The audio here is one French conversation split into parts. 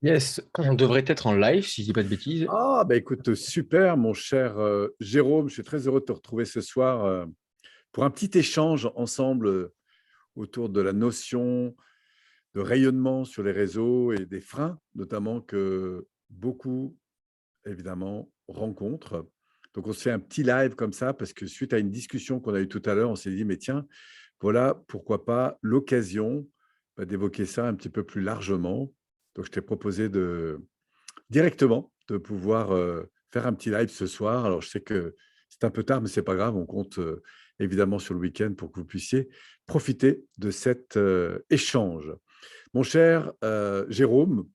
Yes, on devrait être en live, si je dis pas de bêtises. Ah, bah écoute, super, mon cher Jérôme, je suis très heureux de te retrouver ce soir pour un petit échange ensemble autour de la notion de rayonnement sur les réseaux et des freins, notamment que beaucoup, évidemment, rencontrent. Donc, on se fait un petit live comme ça parce que suite à une discussion qu'on a eue tout à l'heure, on s'est dit, mais tiens, voilà, pourquoi pas l'occasion d'évoquer ça un petit peu plus largement. Donc, je t'ai proposé directement de pouvoir faire un petit live ce soir. Alors, je sais que c'est un peu tard, mais c'est pas grave. On compte évidemment sur le week-end pour que vous puissiez profiter de cet échange. Mon cher Jérôme,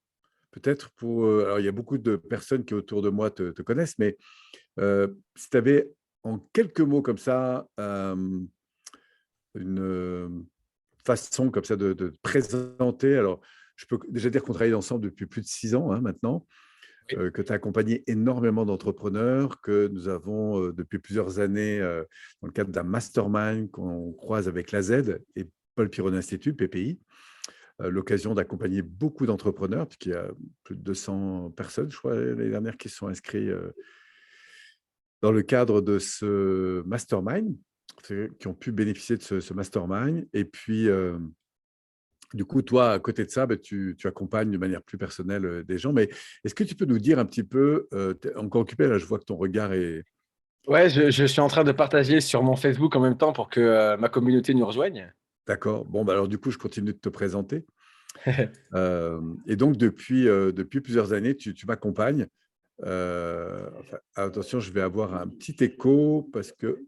peut-être pour. Alors, il y a beaucoup de personnes qui autour de moi te connaissent, mais si tu avais en quelques mots comme ça une façon comme ça de te présenter. Alors, je peux déjà dire qu'on travaille ensemble depuis plus de 6 ans maintenant, Oui. que tu as accompagné énormément d'entrepreneurs, que nous avons depuis plusieurs années, dans le cadre d'un mastermind qu'on croise avec la Z et Paul Piron Institute, PPI, l'occasion d'accompagner beaucoup d'entrepreneurs, puisqu'il y a plus de 200 personnes, je crois, l'année dernière, qui se sont inscrits dans le cadre de ce mastermind, qui ont pu bénéficier de ce mastermind. Et puis, du coup, toi, à côté de ça, tu accompagnes de manière plus personnelle des gens. Mais est-ce que tu peux nous dire un petit peu, tu es encore occupé, là, je vois que ton regard est… Ouais, je suis en train de partager sur mon Facebook en même temps pour que ma communauté nous rejoigne. D'accord. Bon, bah alors du coup, je continue de te présenter. Et donc, depuis plusieurs années, tu m'accompagnes. Enfin, attention, je vais avoir un petit écho parce que,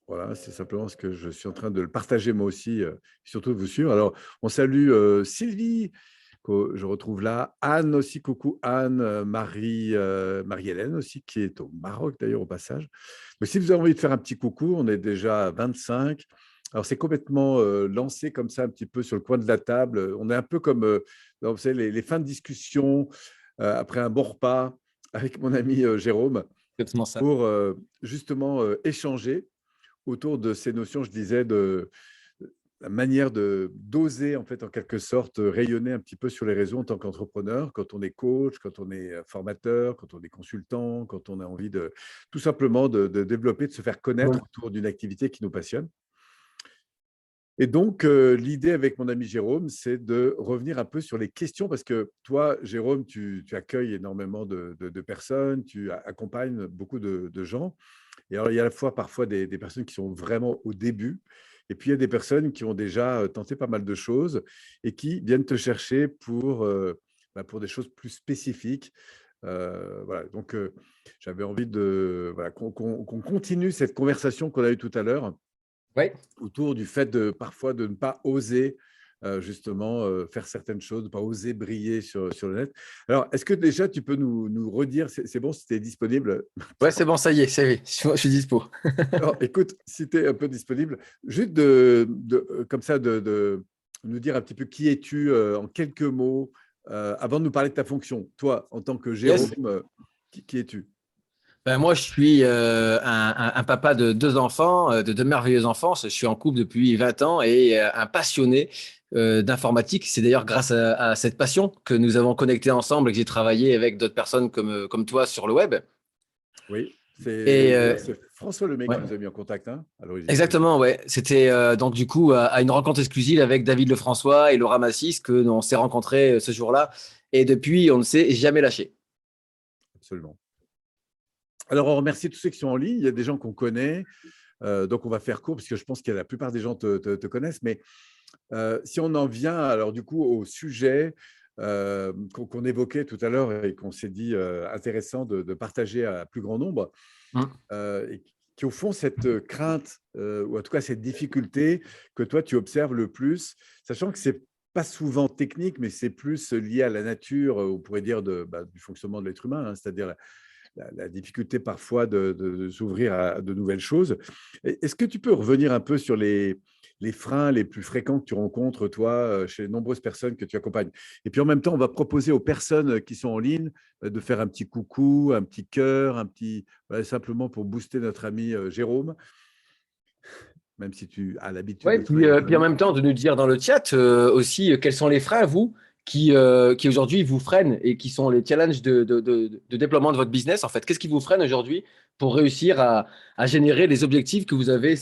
voilà, c'est simplement ce que je suis en train de le partager moi aussi, surtout de vous suivre. Alors, on salue Sylvie, que je retrouve là. Anne aussi, coucou Anne, Marie, Marie-Hélène aussi, qui est au Maroc d'ailleurs au passage. Mais si vous avez envie de faire un petit coucou, on est déjà à 25. Alors, c'est complètement lancé comme ça, un petit peu sur le coin de la table. On est un peu comme vous savez, les fins de discussion après un bon repas avec mon ami Jérôme Exactement ça. pour justement échanger autour de ces notions, je disais, de la manière de d'oser, en fait, en quelque sorte, rayonner un petit peu sur les réseaux en tant qu'entrepreneur, quand on est coach, quand on est formateur, quand on est consultant, quand on a envie de tout simplement de développer, de se faire Ouais. connaître autour d'une activité qui nous passionne. Et donc, l'idée avec mon ami Jérôme, c'est de revenir un peu sur les questions parce que toi, Jérôme, tu accueilles énormément de personnes, tu accompagnes beaucoup de gens. Et alors, il y a à la fois parfois des personnes qui sont vraiment au début, et puis il y a des personnes qui ont déjà tenté pas mal de choses et qui viennent te chercher pour des choses plus spécifiques. Voilà, donc j'avais envie voilà, qu'on continue cette conversation qu'on a eue tout à l'heure Ouais. autour du fait de parfois de ne pas oser justement faire certaines choses, de ne pas oser briller sur le net. Alors, est-ce que déjà tu peux nous redire, c'est bon si tu es disponible? Ouais, c'est bon, ça y est, je suis dispo. Alors, écoute, si tu es un peu disponible, juste comme ça, de nous dire un petit peu qui es-tu en quelques mots avant de nous parler de ta fonction. Toi, en tant que Jérôme, Yes. qui es-tu? Ben, moi, je suis un papa de deux enfants, de deux merveilleux enfants. Je suis en couple depuis 20 ans et un passionné d'informatique. C'est d'ailleurs grâce à cette passion que nous avons connecté ensemble et que j'ai travaillé avec d'autres personnes comme toi sur le web. Oui, Et d'ailleurs, c'est François Lemay ouais. qui nous a mis en contact hein, à l'origine, c'est ça? Exactement, ouais. C'était donc du coup à une rencontre exclusive avec David Lefrançois et Laura Massis que on s'est rencontrés ce jour-là. Et depuis, on ne s'est jamais lâché. Absolument. Alors, on remercie tous ceux qui sont en ligne. Il y a des gens qu'on connaît, donc on va faire court parce que je pense que la plupart des gens te connaissent. Mais si on en vient alors du coup au sujet qu'on évoquait tout à l'heure et qu'on s'est dit intéressant de partager à plus grand nombre, Mm. et qui au fond cette crainte ou en tout cas cette difficulté que toi tu observes le plus, sachant que c'est pas souvent technique, mais c'est plus lié à la nature, on pourrait dire du fonctionnement de l'être humain, hein, c'est-à-dire la difficulté parfois de s'ouvrir à de nouvelles choses. Est-ce que tu peux revenir un peu sur les freins les plus fréquents que tu rencontres, toi, chez les nombreuses personnes que tu accompagnes? Et puis en même temps, on va proposer aux personnes qui sont en ligne de faire un petit coucou, un petit cœur, voilà, simplement pour booster notre ami Jérôme, même si tu as l'habitude Ouais, de travailler avec puis en lui. même temps de nous dire dans le chat aussi quels sont les freins, vous, qui aujourd'hui vous freinent et qui sont les challenges de déploiement de votre business, en fait? Qu'est-ce qui vous freine aujourd'hui pour réussir à générer les objectifs que vous avez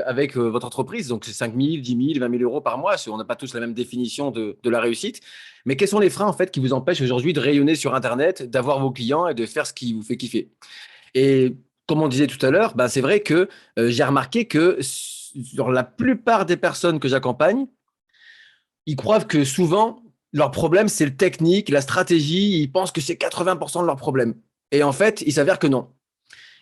avec votre entreprise? Donc, c'est 5 000, 10 000, 20 000 euros par mois. On n'a pas tous la même définition de la réussite. Mais quels sont les freins, en fait, qui vous empêchent aujourd'hui de rayonner sur Internet, d'avoir vos clients et de faire ce qui vous fait kiffer? Et comme on disait tout à l'heure, ben, c'est vrai que j'ai remarqué que sur la plupart des personnes que j'accompagne, ils croient que souvent, leur problème, c'est le technique, la stratégie. Ils pensent que c'est 80% de leur problème. Et en fait, il s'avère que non.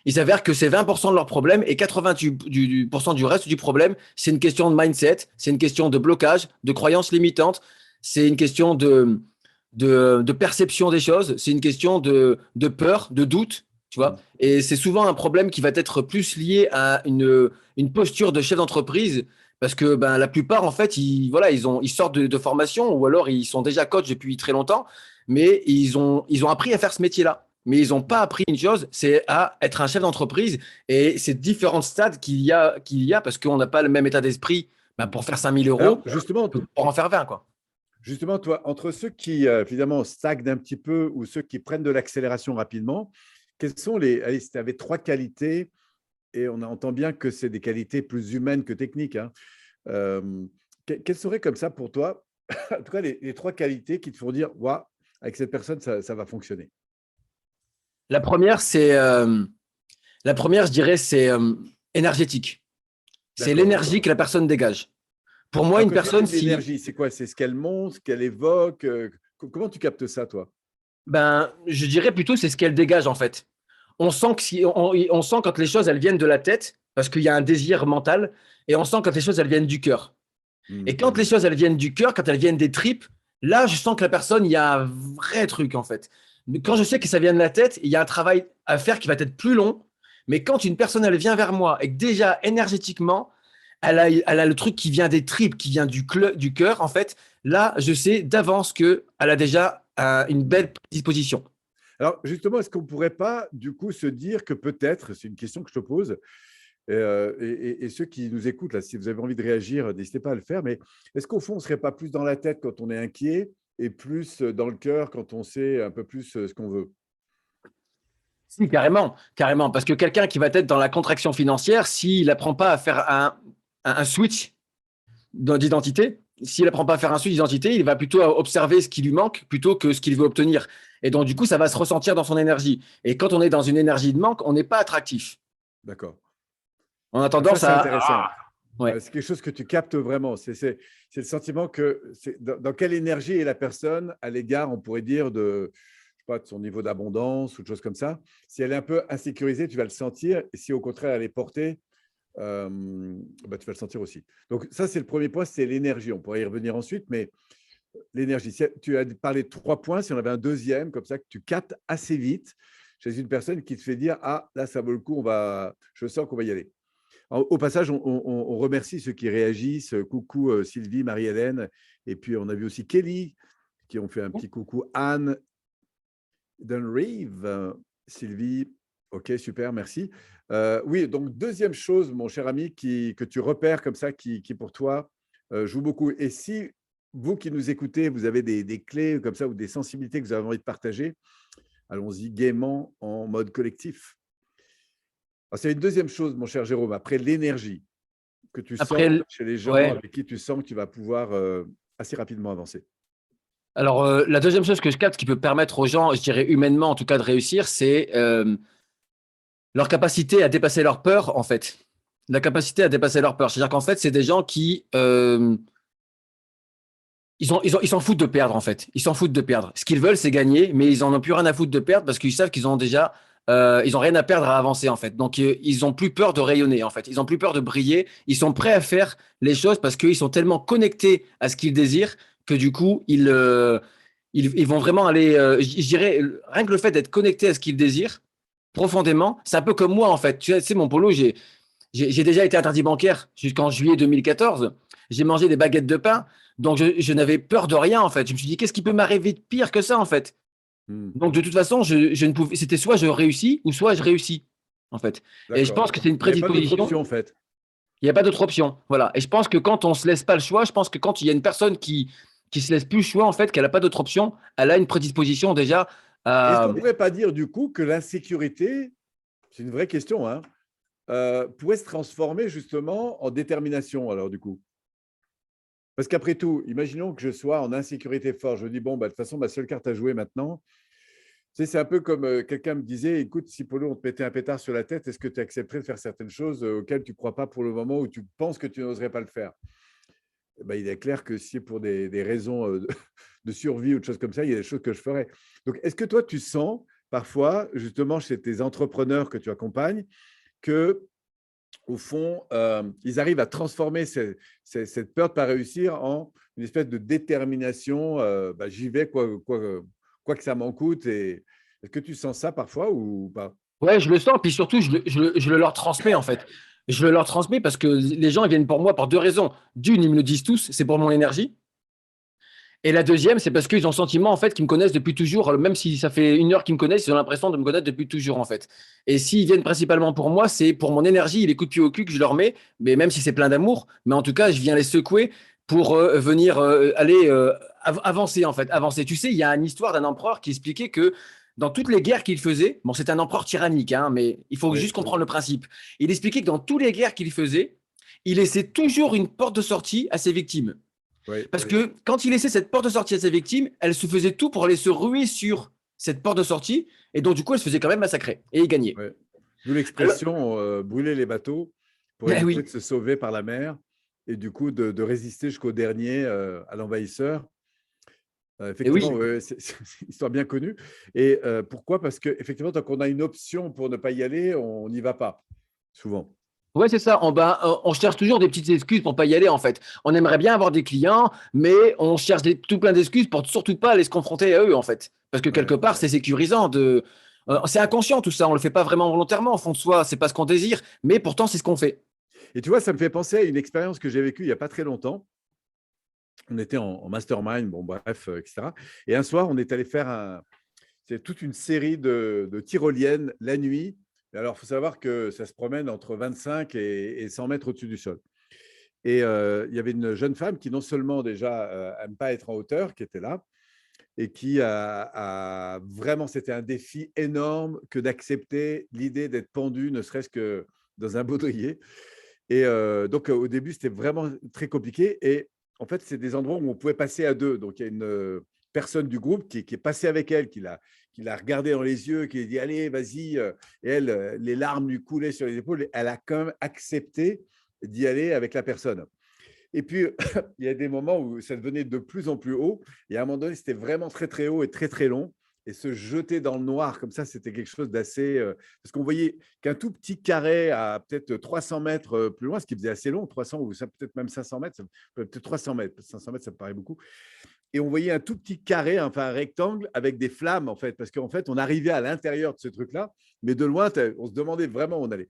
Il s'avère que c'est 20% de leur problème et 80% du reste du problème, c'est une question de mindset, c'est une question de blocage, de croyances limitantes, c'est une question de perception des choses, c'est une question de peur, de doute, tu vois. Et c'est souvent un problème qui va être plus lié à une posture de chef d'entreprise parce que ben, la plupart, en fait, ils sortent de formation ou alors ils sont déjà coachs depuis très longtemps, mais ils ont appris à faire ce métier-là. Mais ils n'ont pas appris une chose, c'est à être un chef d'entreprise. Et c'est différents stades qu'il y a parce qu'on n'a pas le même état d'esprit ben, pour faire 5 000 euros Alors, justement, pour en faire 20, quoi. Justement, toi, entre ceux qui, finalement, stagnent un petit peu ou ceux qui prennent de l'accélération rapidement, quelles sont allez, si tu avais trois qualités, et on entend bien que c'est des qualités plus humaines que techniques, hein, quelles seraient comme ça pour toi, en tout cas, les trois qualités qui te font dire, ouais, avec cette personne, ça va fonctionner? La première, je dirais, c'est énergétique. C'est D'accord. l'énergie que la personne dégage. Pour moi, Alors, une quand tu dis personne, de l'énergie, c'est quoi? C'est ce qu'elle montre, ce qu'elle évoque? Comment tu captes ça, toi? ben, je dirais plutôt c'est ce qu'elle dégage en fait. On sent que on sent quand les choses elles viennent de la tête parce qu'il y a un désir mental et on sent quand les choses elles viennent du cœur. Et quand les choses elles viennent du cœur, quand elles viennent des tripes, là je sens que la personne il y a un vrai truc en fait. Mais quand je sais que ça vient de la tête, il y a un travail à faire qui va être plus long. Mais quand une personne elle vient vers moi et que déjà énergétiquement elle a le truc qui vient des tripes, qui vient du cœur en fait, là je sais d'avance que elle a déjà une belle disposition. Alors, justement, est-ce qu'on ne pourrait pas, du coup, se dire que peut-être, c'est une question que je te pose, et ceux qui nous écoutent, là, si vous avez envie de réagir, n'hésitez pas à le faire, mais est-ce qu'au fond, on ne serait pas plus dans la tête quand on est inquiet et plus dans le cœur quand on sait un peu plus ce qu'on veut? Si, carrément, carrément. Parce que quelqu'un qui va être dans la contraction financière, s'il n'apprend pas à faire un switch d'identité, s'il n'apprend pas à faire un switch d'identité, il va plutôt observer ce qui lui manque plutôt que ce qu'il veut obtenir. Et donc, du coup, ça va se ressentir dans son énergie. Et quand on est dans une énergie de manque, on n'est pas attractif. D'accord. On a Ça, tendance c'est à… intéressant. Ouais. C'est quelque chose que tu captes vraiment. C'est le sentiment que dans quelle énergie est la personne à l'égard, on pourrait dire, je sais pas, de son niveau d'abondance ou de choses comme ça. Si elle est un peu insécurisée, tu vas le sentir. Et si au contraire, elle est portée, bah, tu vas le sentir aussi. Donc ça, c'est le premier point, c'est l'énergie. On pourrait y revenir ensuite, mais l'énergie. Tu as parlé de 3 points. Si on avait un deuxième, comme ça, que tu captes assez vite chez une personne qui te fait dire, ah, là, ça vaut le coup, je sens qu'on va y aller. Au passage, on remercie ceux qui réagissent. Coucou Sylvie, Marie-Hélène. Et puis, on a vu aussi Kelly qui ont fait un petit coucou. Anne Dunrive, Sylvie. OK, super, merci. Oui, donc deuxième chose, mon cher ami, que tu repères comme ça, qui pour toi joue beaucoup. Et si vous qui nous écoutez, vous avez des clés comme ça ou des sensibilités que vous avez envie de partager, allons-y gaiement en mode collectif. C'est une deuxième chose, mon cher Jérôme, après l'énergie que tu Après, sens chez les gens ouais. avec qui tu sens que tu vas pouvoir assez rapidement avancer. Alors, la deuxième chose que je capte qui peut permettre aux gens, je dirais humainement en tout cas, de réussir, c'est leur capacité à dépasser leur peur, en fait. La capacité à dépasser leur peur. C'est-à-dire qu'en fait, c'est des gens qui… ils s'en foutent de perdre, en fait. Ils s'en foutent de perdre. Ce qu'ils veulent, c'est gagner, mais ils n'en ont plus rien à foutre de perdre parce qu'ils savent qu'ils ont déjà… ils n'ont rien à perdre à avancer, en fait. Donc, ils n'ont plus peur de rayonner, en fait. Ils n'ont plus peur de briller. Ils sont prêts à faire les choses parce qu'ils sont tellement connectés à ce qu'ils désirent que du coup, ils vont vraiment aller… je dirais, rien que le fait d'être connecté à ce qu'ils désirent profondément, c'est un peu comme moi, en fait. Tu sais, mon polo, j'ai déjà été interdit bancaire jusqu'en juillet 2014. J'ai mangé des baguettes de pain. Donc, je n'avais peur de rien, en fait. Je me suis dit, qu'est-ce qui peut m'arriver de pire que ça, en fait? Donc, de toute façon, je ne pouvais, c'était soit je réussis ou soit je réussis, en fait. Et je D'accord. pense que c'est une Il n'y avait pas d'autre prédisposition. option, en fait. Il n'y a pas d'autre option. Voilà. Et je pense que quand on ne se laisse pas le choix, je pense que quand il y a une personne qui se laisse plus le choix, en fait, qu'elle n'a pas d'autre option. Elle a une prédisposition déjà Est-ce à… qu'on ne pourrait pas dire du coup que l'insécurité, c'est une vraie question, hein, pourrait se transformer justement en détermination alors du coup? Parce qu'après tout, imaginons que je sois en insécurité forte. Je me dis, bon, bah, de toute façon, ma seule carte à jouer maintenant, tu sais, c'est un peu comme quelqu'un me disait, écoute, si Polo, on te mettait un pétard sur la tête, est-ce que tu accepterais de faire certaines choses auxquelles tu ne crois pas pour le moment ou tu penses que tu n'oserais pas le faire? Eh ben, il est clair que si c'est pour des raisons de survie ou de choses comme ça, il y a des choses que je ferais. Donc, est-ce que toi, tu sens parfois, justement, chez tes entrepreneurs que tu accompagnes, que au fond, ils arrivent à transformer cette peur de ne pas réussir en une espèce de détermination, bah, j'y vais quoi que ça m'en coûte. Est-ce que tu sens ça parfois ou pas? Ouais, je le sens, puis surtout, je le leur transmets, en fait. Je le leur transmets parce que les gens, ils viennent pour moi pour deux raisons. D'une, ils me le disent tous, c'est pour mon énergie. Et la deuxième, c'est parce qu'ils ont le sentiment, en fait, qu'ils me connaissent depuis toujours. Même si ça fait 1 heure qu'ils me connaissent, ils ont l'impression de me connaître depuis toujours, en fait. Et s'ils viennent principalement pour moi, c'est pour mon énergie et les coups de pied au cul que je leur mets, mais même si c'est plein d'amour. Mais en tout cas, je viens les secouer pour venir aller avancer, en fait. Avancer. Tu sais, il y a une histoire d'un empereur qui expliquait que dans toutes les guerres qu'il faisait, bon, c'est un empereur tyrannique, hein, mais il faut Oui, juste comprendre le principe. Il expliquait que dans toutes les guerres qu'il faisait, il laissait toujours une porte de sortie à ses victimes. oui, Parce que quand il laissait cette porte de sortie à ses victimes, elle se faisait tout pour aller se ruer sur cette porte de sortie. Et donc, du coup, elle se faisait quand même massacrer. Et il gagnait. oui. D'où Alors, l'expression brûler les bateaux pour eh éviter oui, de se sauver par la mer et du coup de résister jusqu'au dernier à l'envahisseur. et Effectivement, oui. ouais, c'est une histoire bien connue. Et pourquoi? Parce qu'effectivement, tant qu'on a une option pour ne pas y aller, on n'y va pas, souvent. Ouais, c'est ça. On cherche toujours des petites excuses pour pas y aller, en fait. On aimerait bien avoir des clients, mais on cherche tout plein d'excuses pour surtout pas aller se confronter à eux, en fait. Parce que quelque Ouais. part, c'est sécurisant c'est inconscient tout ça. On le fait pas vraiment volontairement au fond de soi. C'est pas ce qu'on désire, mais pourtant, c'est ce qu'on fait. Et tu vois, ça me fait penser à une expérience que j'ai vécue il n'y a pas très longtemps. On était en mastermind, bon bref, etc. Et un soir, on est allé faire c'est toute une série de tyroliennes la nuit. Alors, il faut savoir que ça se promène entre 25 et 100 mètres au-dessus du sol. Et il y avait une jeune femme qui non seulement déjà n'aime pas être en hauteur, qui était là, et qui a vraiment, c'était un défi énorme que d'accepter l'idée d'être pendue, ne serait-ce que dans un baudrier. Et donc, au début, c'était vraiment très compliqué. Et en fait, c'est des endroits où on pouvait passer à deux. Donc, il y a une personne du groupe qui est passée avec elle, qui l'a regardée dans les yeux, qui lui a dit, allez, vas-y. Et elle, les larmes lui coulaient sur les épaules. Elle a quand même accepté d'y aller avec la personne. Et puis, il y a des moments où ça devenait de plus en plus haut. Et à un moment donné, c'était vraiment très, très haut et très, très long. Et se jeter dans le noir comme ça, c'était quelque chose d'assez… parce qu'on voyait qu'un tout petit carré à peut-être 300 mètres plus loin, ce qui faisait assez long, 300 ou peut-être même 500 mètres, peut-être 300 mètres, 500 mètres, ça me paraît beaucoup. Et on voyait un tout petit carré, enfin un rectangle avec des flammes, en fait, parce qu'en fait, on arrivait à l'intérieur de ce truc-là, mais de loin, on se demandait vraiment où on allait.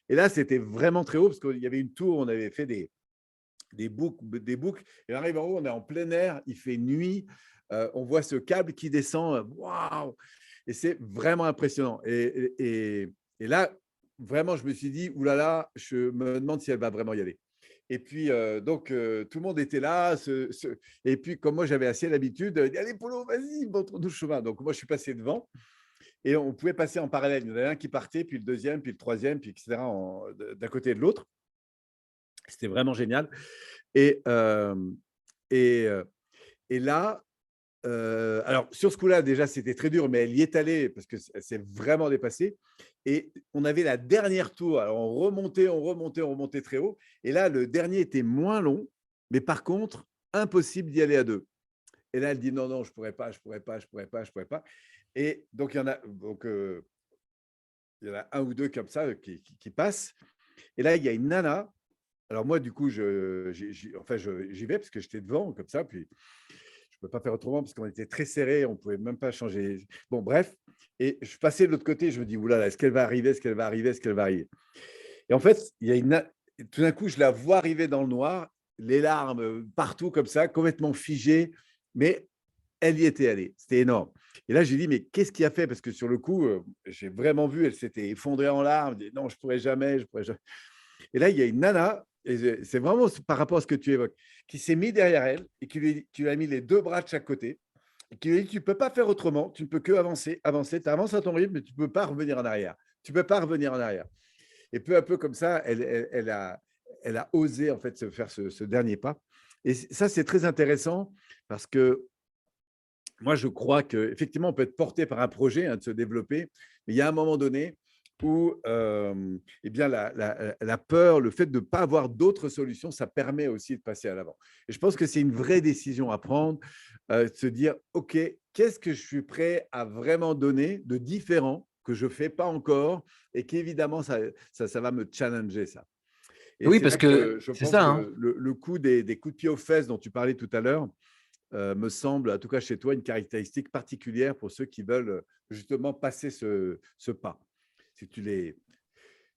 Et là, c'était vraiment très haut, parce qu'il y avait une tour, on avait fait des boucles. Et on arrive en haut, on est en plein air, il fait nuit, on voit ce câble qui descend, waouh! Et c'est vraiment impressionnant. Et là, vraiment, je me suis dit, oulala, je me demande si elle va vraiment y aller. Et puis, donc, tout le monde était là. Et puis, comme moi, j'avais assez l'habitude, allez, Polo, vas-y, montre-nous le chemin. Donc, moi, je suis passé devant et on pouvait passer en parallèle. Il y en avait un qui partait, puis le deuxième, puis le troisième, puis etc., d'un côté et de l'autre. C'était vraiment génial. Et, et, et là, alors sur ce coup-là, déjà, c'était très dur, mais elle y est allée parce que elle s'est vraiment dépassée. Et on avait la dernière tour. Alors, on remontait très haut. Et là, le dernier était moins long, mais par contre, impossible d'y aller à deux. Et là, elle dit non, non, je ne pourrais pas, je ne pourrais pas, je ne pourrais pas, je ne pourrais pas. Et donc, il y en a un ou deux comme ça qui passent. Et là, il y a une nana. Alors moi, du coup, j'y vais parce que j'étais devant, comme ça, puis je ne peux pas faire autrement parce qu'on était très serrés, on ne pouvait même pas changer. Bon, bref, et je passais de l'autre côté, je me dis, oulala, est-ce qu'elle va arriver, est-ce qu'elle va arriver, est-ce qu'elle va arriver? Et en fait, tout d'un coup, je la vois arriver dans le noir, les larmes partout comme ça, complètement figées, mais elle y était allée, c'était énorme. Et là, j'ai dit, mais qu'est-ce qui a fait? Parce que sur le coup, j'ai vraiment vu, elle s'était effondrée en larmes, dit, non, je ne pourrais jamais, je pourrais jamais. Et là, il y a une nana et c'est vraiment par rapport à ce que tu évoques, qui s'est mis derrière elle et tu lui as mis les deux bras de chaque côté et qui lui a dit, tu ne peux pas faire autrement, tu ne peux que avancer, avancer, tu avances à ton rythme, mais tu ne peux pas revenir en arrière. Tu ne peux pas revenir en arrière. Et peu à peu comme ça, elle a osé en fait se faire ce dernier pas. Et ça, c'est très intéressant parce que moi, je crois qu'effectivement, on peut être porté par un projet, hein, de se développer, mais il y a un moment donné où eh bien, la peur, le fait de ne pas avoir d'autres solutions, ça permet aussi de passer à l'avant. Et je pense que c'est une vraie décision à prendre, de se dire, OK, qu'est-ce que je suis prêt à vraiment donner de différent que je ne fais pas encore et qu'évidemment, ça va me challenger ça. Et Oui, c'est parce là que que je c'est pense ça, hein. que le coup des coups de pied aux fesses dont tu parlais tout à l'heure, me semble, en tout cas chez toi, une caractéristique particulière pour ceux qui veulent justement passer ce pas. Si tu les,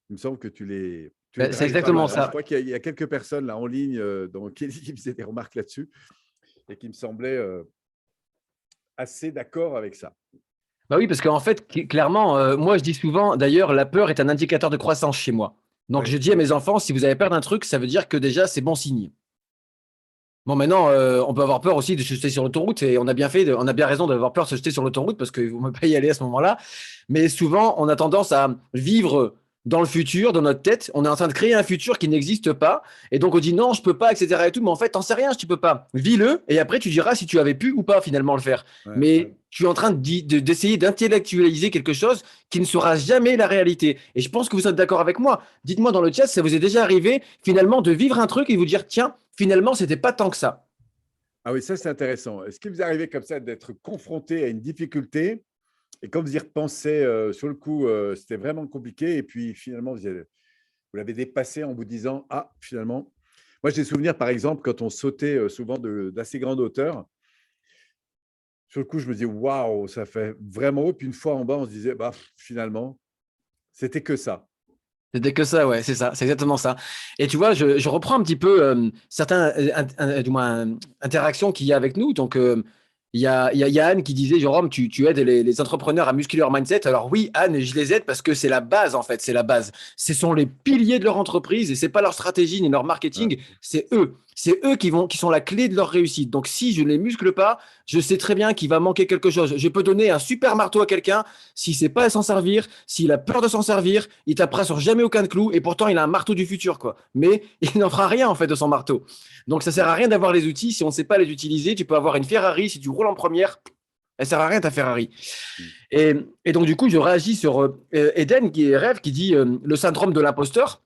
il me semble que tu les Ben, c'est drives pas exactement mal, hein. Je ça. crois qu'il y a quelques personnes là en ligne dont Kelly qui faisaient des remarques là-dessus et qui me semblaient assez d'accord avec ça. Bah oui, parce qu'en fait, clairement, moi, je dis souvent, d'ailleurs, la peur est un indicateur de croissance chez moi. Donc, je Ouais, dis à mes enfants, si vous avez peur d'un truc, ça veut dire que déjà, c'est bon signe. Bon, maintenant, on peut avoir peur aussi de se jeter sur l'autoroute et on a bien fait, on a bien raison d'avoir peur de se jeter sur l'autoroute parce qu'il ne faut pas y aller à ce moment-là. Mais souvent, on a tendance à vivre dans le futur, dans notre tête. On est en train de créer un futur qui n'existe pas. Et donc, on dit non, je peux pas, etc. et tout. Mais en fait, t'en sais rien, tu peux pas. Vis-le et après, tu diras si tu avais pu ou pas finalement le faire. ouais, Mais tu es en train d'essayer d'intellectualiser quelque chose qui ne sera jamais la réalité. Et je pense que vous êtes d'accord avec moi. Dites-moi dans le chat si ça vous est déjà arrivé finalement de vivre un truc et vous dire tiens, finalement, c'était pas tant que ça. Ah oui, ça c'est intéressant. Est-ce qu'il vous arrivait comme ça d'être confronté à une difficulté et quand vous y repensez sur le coup, c'était vraiment compliqué et puis finalement vous l'avez dépassé en vous disant ah finalement. Moi j'ai souvenir par exemple quand on sautait souvent d'assez grande hauteur. Sur le coup, je me dis waouh, ça fait vraiment haut. Puis une fois en bas, on se disait bah finalement, c'était que ça. C'était que ça, ouais, c'est ça, c'est exactement ça. Et tu vois, je reprends un petit peu certains, du moins, interactions qu'il y a avec nous. Donc, il y a Anne qui disait, Jérôme, tu aides les entrepreneurs à muscler leur mindset. Alors oui, Anne, je les aide parce que c'est la base, en fait, c'est la base. Ce sont les piliers de leur entreprise et c'est pas leur stratégie ni leur Ouais, marketing, c'est eux. C'est eux qui sont la clé de leur réussite. Donc, si je ne les muscle pas, je sais très bien qu'il va manquer quelque chose. Je peux donner un super marteau à quelqu'un, s'il ne sait pas s'en servir, s'il a peur de s'en servir, il tapera sur jamais aucun de clous et pourtant il a un marteau du futur, quoi. Mais il n'en fera rien en fait de son marteau. Donc ça sert ouais. à rien d'avoir les outils si on ne sait pas les utiliser. Tu peux avoir une Ferrari si tu roules en première, elle sert à rien ta Ferrari. Mm. Et, et donc du coup je réagis sur Eden qui est rêve qui dit le syndrome de l'imposteur.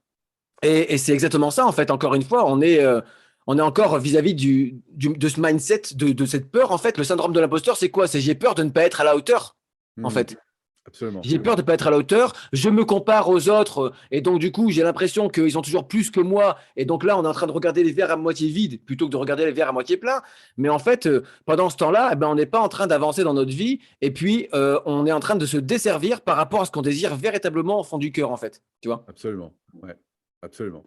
Et c'est exactement ça en fait. Encore une fois, on est encore vis-à-vis de ce mindset, de cette peur. En fait, le syndrome de l'imposteur, c'est quoi? C'est j'ai peur de ne pas être à la hauteur. En Mm. fait, Absolument. j'ai peur de ne pas être à la hauteur, je me compare aux autres, et donc du coup, j'ai l'impression qu'ils ont toujours plus que moi, et donc là, on est en train de regarder les verres à moitié vides plutôt que de regarder les verres à moitié pleins. Mais en fait, pendant ce temps-là, eh ben, on n'est pas en train d'avancer dans notre vie, et puis on est en train de se desservir par rapport à ce qu'on désire véritablement au fond du cœur, en fait. Tu vois? Absolument. Ouais, absolument.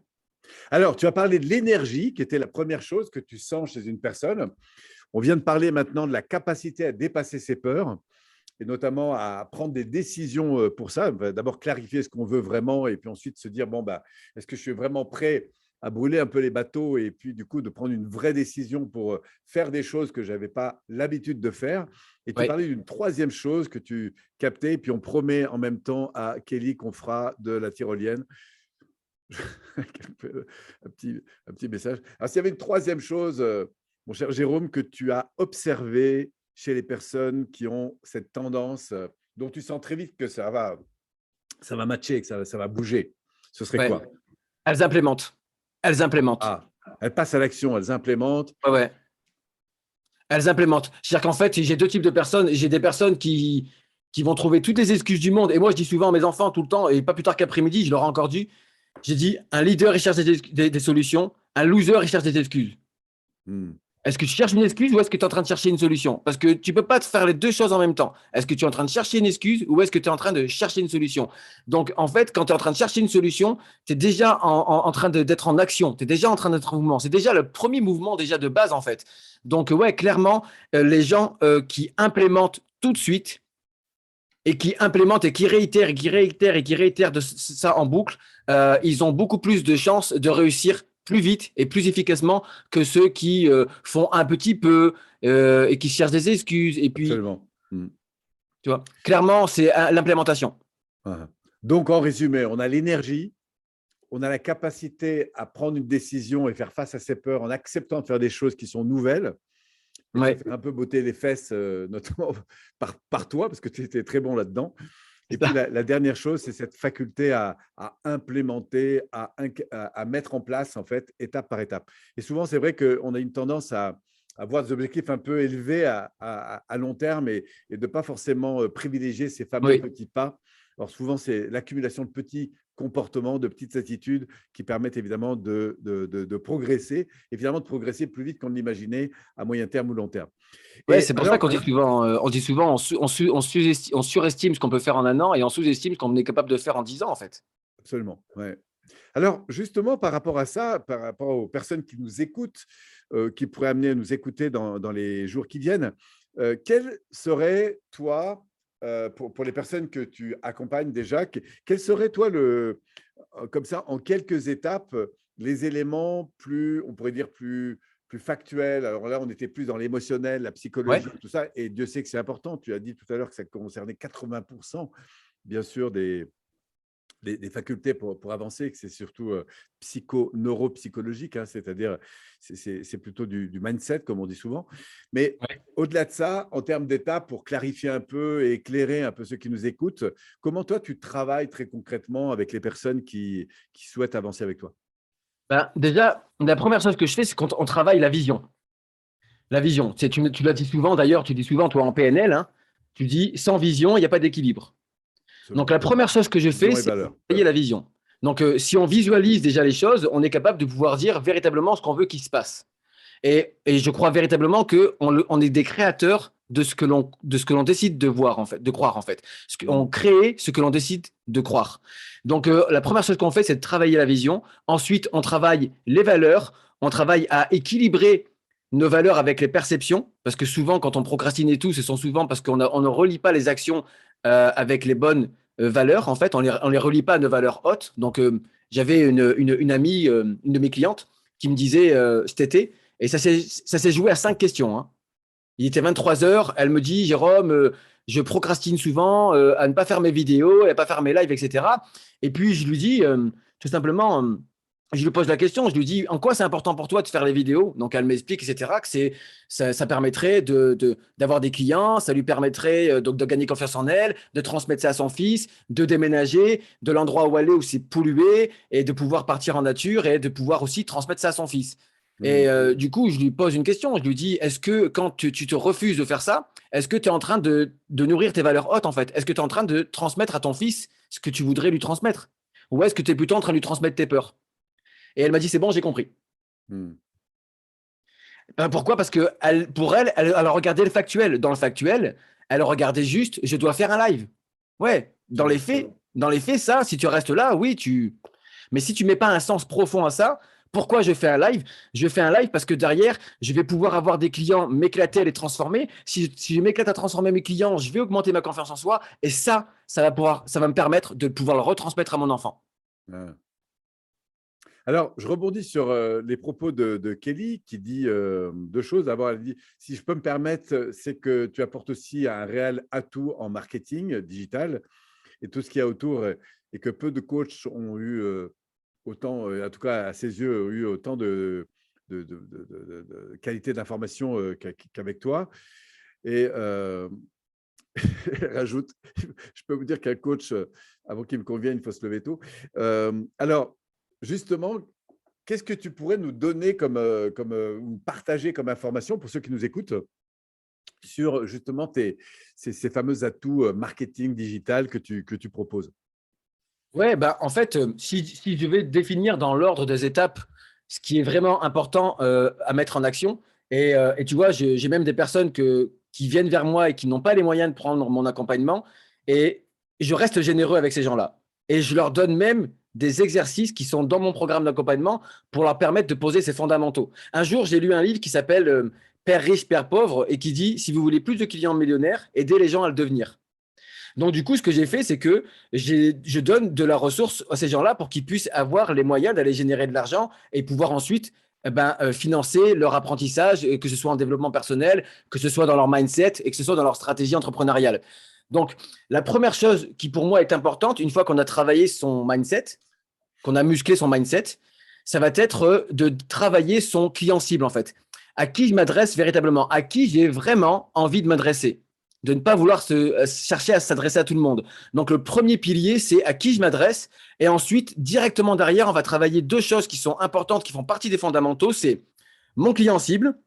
Alors, tu as parlé de l'énergie, qui était la première chose que tu sens chez une personne. On vient de parler maintenant de la capacité à dépasser ses peurs et notamment à prendre des décisions pour ça. D'abord, clarifier ce qu'on veut vraiment et puis ensuite se dire, bon, bah, est-ce que je suis vraiment prêt à brûler un peu les bateaux et puis du coup de prendre une vraie décision pour faire des choses que je n'avais pas l'habitude de faire. Et tu Oui. parlais d'une troisième chose que tu captais, et puis on promet en même temps à Kelly qu'on fera de la tyrolienne. un petit message. Alors, s'il y avait une troisième chose, mon cher Jérôme, que tu as observé chez les personnes qui ont cette tendance, dont tu sens très vite que ça va matcher, que ça va bouger, ce serait Ouais. quoi? Elles implémentent. Elles implémentent. Ah, elles passent à l'action, elles implémentent. Ouais, ouais. Elles implémentent. C'est-à-dire qu'en fait, j'ai deux types de personnes. J'ai des personnes qui vont trouver toutes les excuses du monde. Et moi, je dis souvent à mes enfants tout le temps, et pas plus tard qu'après-midi, je leur ai encore dit, j'ai dit, un leader, il cherche des solutions. Un loser, il cherche des excuses. Hmm. Est-ce que tu cherches une excuse ou est-ce que tu es en train de chercher une solution? Parce que tu ne peux pas te faire les deux choses en même temps. Est-ce que tu es en train de chercher une excuse ou est-ce que tu es en train de chercher une solution? Donc, en fait, quand tu es en train de chercher une solution, tu es déjà en train d'être en action. Tu es déjà en train d'être en mouvement. C'est déjà le premier mouvement déjà de base, en fait. Donc, ouais, clairement, les gens qui implémentent tout de suite et qui implémentent et qui réitèrent et qui réitèrent et qui réitèrent ça en boucle, ils ont beaucoup plus de chances de réussir plus vite et plus efficacement que ceux qui font un petit peu et qui cherchent des excuses. Et puis, Absolument. Mm. tu vois, clairement, c'est l'implémentation. Ah. Donc, en résumé, on a l'énergie, on a la capacité à prendre une décision et faire face à ses peurs en acceptant de faire des choses qui sont nouvelles et de se Ouais, faire un peu botter les fesses, notamment par toi, parce que tu étais très bon là-dedans. Et c'est puis, ça. la dernière chose, c'est cette faculté à implémenter, à mettre en place, en fait, étape par étape. Et souvent, c'est vrai qu'on a une tendance à avoir des objectifs un peu élevés à long terme et de ne pas forcément privilégier ces fameux Oui. petits pas. Alors, souvent, c'est l'accumulation de petits comportements, de petites attitudes qui permettent évidemment de progresser et finalement de progresser plus vite qu'on ne l'imaginait à moyen terme ou long terme. Ouais, Et c'est pour ça alors, qu'on dit souvent, on surestime ce qu'on peut faire en un an et on sous-estime ce qu'on est capable de faire en 10 ans, en fait. absolument, ouais. Alors, justement, par rapport à ça, par rapport aux personnes qui nous écoutent, qui pourraient amener à nous écouter dans les jours qui viennent, quel serait, toi, pour les personnes que tu accompagnes déjà, quel serait, toi, comme ça, en quelques étapes, les éléments plus, on pourrait dire, plus factuels? Alors là, on était plus dans l'émotionnel, la Ouais. psychologie, tout ça, et Dieu sait que c'est important. Tu as dit tout à l'heure que ça concernait 80%, bien sûr, des facultés pour avancer, que c'est surtout neuropsychologique, hein, c'est-à-dire c'est plutôt du mindset, comme on dit souvent. Mais Ouais. au-delà de ça, en termes d'étapes, pour clarifier un peu et éclairer un peu ceux qui nous écoutent, comment toi, tu travailles très concrètement avec les personnes qui souhaitent avancer avec toi? Ben, déjà, la première chose que je fais, c'est quand on travaille la vision. La vision, tu l'as dit souvent, d'ailleurs, tu dis souvent, toi, en PNL, hein, tu dis, sans vision, il n'y a pas d'équilibre. Donc, Absolument. la première chose que je fais, Vision et c'est valeur. travailler la vision. Donc, si on visualise déjà les choses, on est capable de pouvoir dire véritablement ce qu'on veut qu'il se passe. Et je crois véritablement qu'on est des créateurs de ce que l'on décide de voir, en fait, de croire, en fait. On Mm. crée ce que l'on décide de croire. Donc, la première chose qu'on fait, c'est de travailler la vision. Ensuite, on travaille les valeurs. On travaille à équilibrer nos valeurs avec les perceptions. Parce que souvent, quand on procrastine et tout, ce sont souvent parce qu'on ne relie pas les actions avec les bonnes valeurs. En fait, on les relie pas à nos valeurs hautes. Donc, j'avais une amie, une de mes clientes, qui me disait cet été, et ça s'est joué à 5 questions, hein. Il était 23 heures. Elle me dit, Jérôme, je procrastine souvent à ne pas faire mes vidéos, à ne pas faire mes lives, etc. Et puis, je lui dis, tout simplement, je lui pose la question, je lui dis, en quoi c'est important pour toi de faire les vidéos? Donc, elle m'explique, etc., que ça permettrait d'avoir des clients, ça lui permettrait donc de gagner confiance en elle, de transmettre ça à son fils, de déménager de l'endroit où elle est, où c'est pollué, et de pouvoir partir en nature et de pouvoir aussi transmettre ça à son fils. Et Mm. du coup, je lui pose une question. Je lui dis, est-ce que quand tu te refuses de faire ça, est-ce que tu es en train de nourrir tes valeurs hautes, en fait? Est-ce que tu es en train de transmettre à ton fils ce que tu voudrais lui transmettre? Ou est-ce que tu es plutôt en train de lui transmettre tes peurs? Et elle m'a dit, c'est bon, j'ai compris. Mm. Ben, pourquoi? Parce que pour elle regardait le factuel. Dans le factuel, elle regardait juste, je dois faire un live. Ouais, Absolument. dans les faits, ça, si tu restes là, oui, tu. Mais si tu mets pas un sens profond à ça, pourquoi je fais un live? Je fais un live parce que derrière, je vais pouvoir avoir des clients, m'éclater à les transformer. Si je m'éclate à transformer mes clients, je vais augmenter ma confiance en soi. Et ça va me permettre de pouvoir le retransmettre à mon enfant. Ah. Alors, je rebondis sur les propos de Kelly qui dit deux choses. D'abord, elle dit, si je peux me permettre, c'est que tu apportes aussi un réel atout en marketing digital et tout ce qu'il y a autour et que peu de coachs ont eu autant, en tout cas à ses yeux, ont eu autant de qualité d'information qu'avec toi. Et elle rajoute, je peux vous dire qu'un coach, avant qu'il me convienne, il faut se lever tôt. Alors, justement, qu'est-ce que tu pourrais nous donner ou partager comme information pour ceux qui nous écoutent sur justement ces fameux atouts marketing digital que tu proposes? Ouais, bah, en fait, si je vais définir dans l'ordre des étapes ce qui est vraiment important à mettre en action, et tu vois, j'ai même des personnes qui viennent vers moi et qui n'ont pas les moyens de prendre mon accompagnement, et je reste généreux avec ces gens-là. Et je leur donne même des exercices qui sont dans mon programme d'accompagnement pour leur permettre de poser ces fondamentaux. Un jour, j'ai lu un livre qui s'appelle Père riche, Père pauvre, et qui dit, si vous voulez plus de clients millionnaires, aidez les gens à le devenir. Donc, du coup, ce que j'ai fait, c'est que je donne de la ressource à ces gens-là pour qu'ils puissent avoir les moyens d'aller générer de l'argent et pouvoir ensuite financer leur apprentissage, que ce soit en développement personnel, que ce soit dans leur mindset et que ce soit dans leur stratégie entrepreneuriale. Donc, la première chose qui pour moi est importante, une fois qu'on a travaillé son mindset, qu'on a musclé son mindset, ça va être de travailler son client cible en fait. À qui je m'adresse véritablement, à qui j'ai vraiment envie de m'adresser, de ne pas vouloir chercher à s'adresser à tout le monde. Donc le premier pilier, c'est à qui je m'adresse. Et ensuite, directement derrière, on va travailler deux choses qui sont importantes, qui font partie des fondamentaux. C'est mon client cible,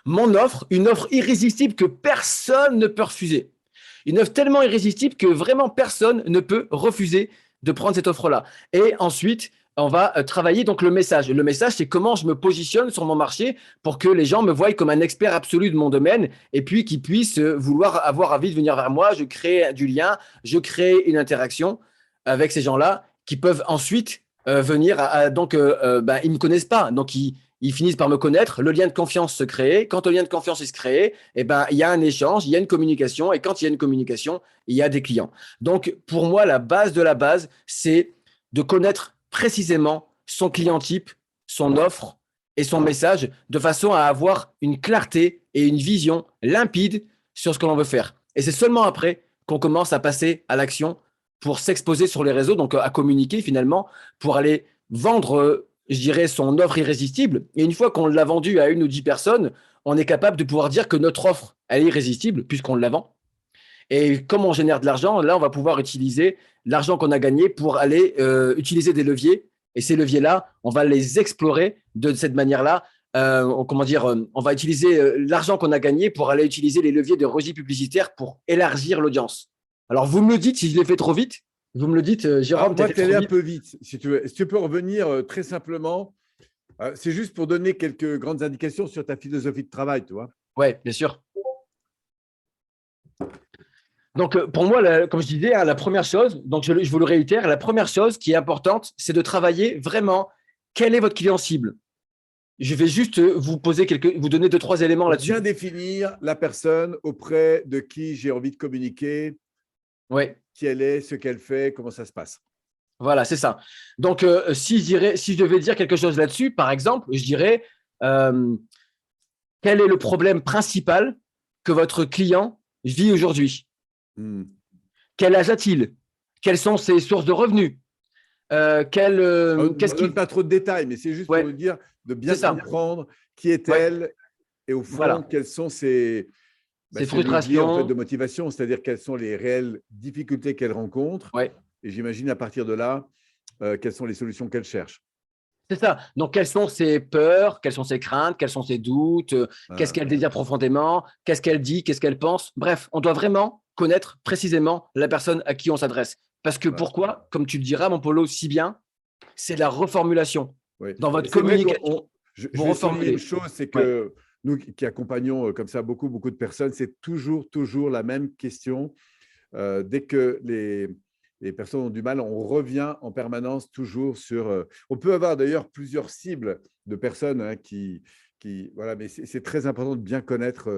mon offre, une offre irrésistible que personne ne peut refuser. Une offre tellement irrésistible que vraiment personne ne peut refuser de prendre cette offre-là. Et ensuite, on va travailler donc le message. Le message, c'est comment je me positionne sur mon marché pour que les gens me voient comme un expert absolu de mon domaine et puis qu'ils puissent vouloir avoir envie de venir vers moi. Je crée du lien, je crée une interaction avec ces gens-là qui peuvent ensuite venir. Ils ne me connaissent pas, donc ils finissent par me connaître, le lien de confiance se crée. Quand le lien de confiance se crée, il y a un échange, il y a une communication. Et quand il y a une communication, il y a des clients. Donc, pour moi, la base de la base, c'est de connaître précisément son client type, son offre et son message de façon à avoir une clarté et une vision limpide sur ce que l'on veut faire. Et c'est seulement après qu'on commence à passer à l'action pour s'exposer sur les réseaux, donc à communiquer finalement, pour aller vendre je dirais, son offre irrésistible. Et une fois qu'on l'a vendue à 1 ou 10 personnes, on est capable de pouvoir dire que notre offre, elle est irrésistible puisqu'on la vend. Et comme on génère de l'argent, là, on va pouvoir utiliser l'argent qu'on a gagné pour aller utiliser des leviers. Et ces leviers-là, on va les explorer de cette manière-là. On va utiliser l'argent qu'on a gagné pour aller utiliser les leviers de regie publicitaire pour élargir l'audience. Alors, vous me le dites si je l'ai fait trop vite. Vous me le dites, Jérôme, moi, tu es allé un peu vite, si tu veux. Si tu peux revenir très simplement, c'est juste pour donner quelques grandes indications sur ta philosophie de travail, tu vois. Oui, bien sûr. Donc, pour moi, comme je disais, la première chose, donc je vous le réitère, la première chose qui est importante, c'est de travailler vraiment quel est votre client cible. Je vais juste vous donner 2-3 éléments là-dessus. Bien définir la personne auprès de qui j'ai envie de communiquer. Oui. Qui elle est, ce qu'elle fait, comment ça se passe. Voilà, c'est ça. Donc, si je devais dire quelque chose là-dessus, par exemple, je dirais quel est le problème principal que votre client vit aujourd'hui? Quel âge a-t-il? Quelles sont ses sources de revenus? Ne donne pas trop de détails, mais c'est juste pour nous dire de bien comprendre qui est-elle et au fond, quelles sont ses frustrations en fait, de motivation, c'est-à-dire quelles sont les réelles difficultés qu'elle rencontre. Et j'imagine à partir de là, quelles sont les solutions qu'elle cherche. C'est ça. Donc, quelles sont ses peurs, quelles sont ses craintes, quels sont ses doutes, qu'est-ce qu'elle désire profondément, qu'est-ce qu'elle dit, qu'est-ce qu'elle pense. Bref, on doit vraiment connaître précisément la personne à qui on s'adresse. Parce que pourquoi, comme tu le diras, mon Polo, si bien, c'est la reformulation. Dans votre communication, vous reformulez. Une chose, c'est que nous qui accompagnons comme ça beaucoup de personnes, c'est toujours la même question. Dès que les personnes ont du mal, on revient en permanence toujours sur… on peut avoir d'ailleurs plusieurs cibles de personnes voilà, mais c'est très important de bien connaître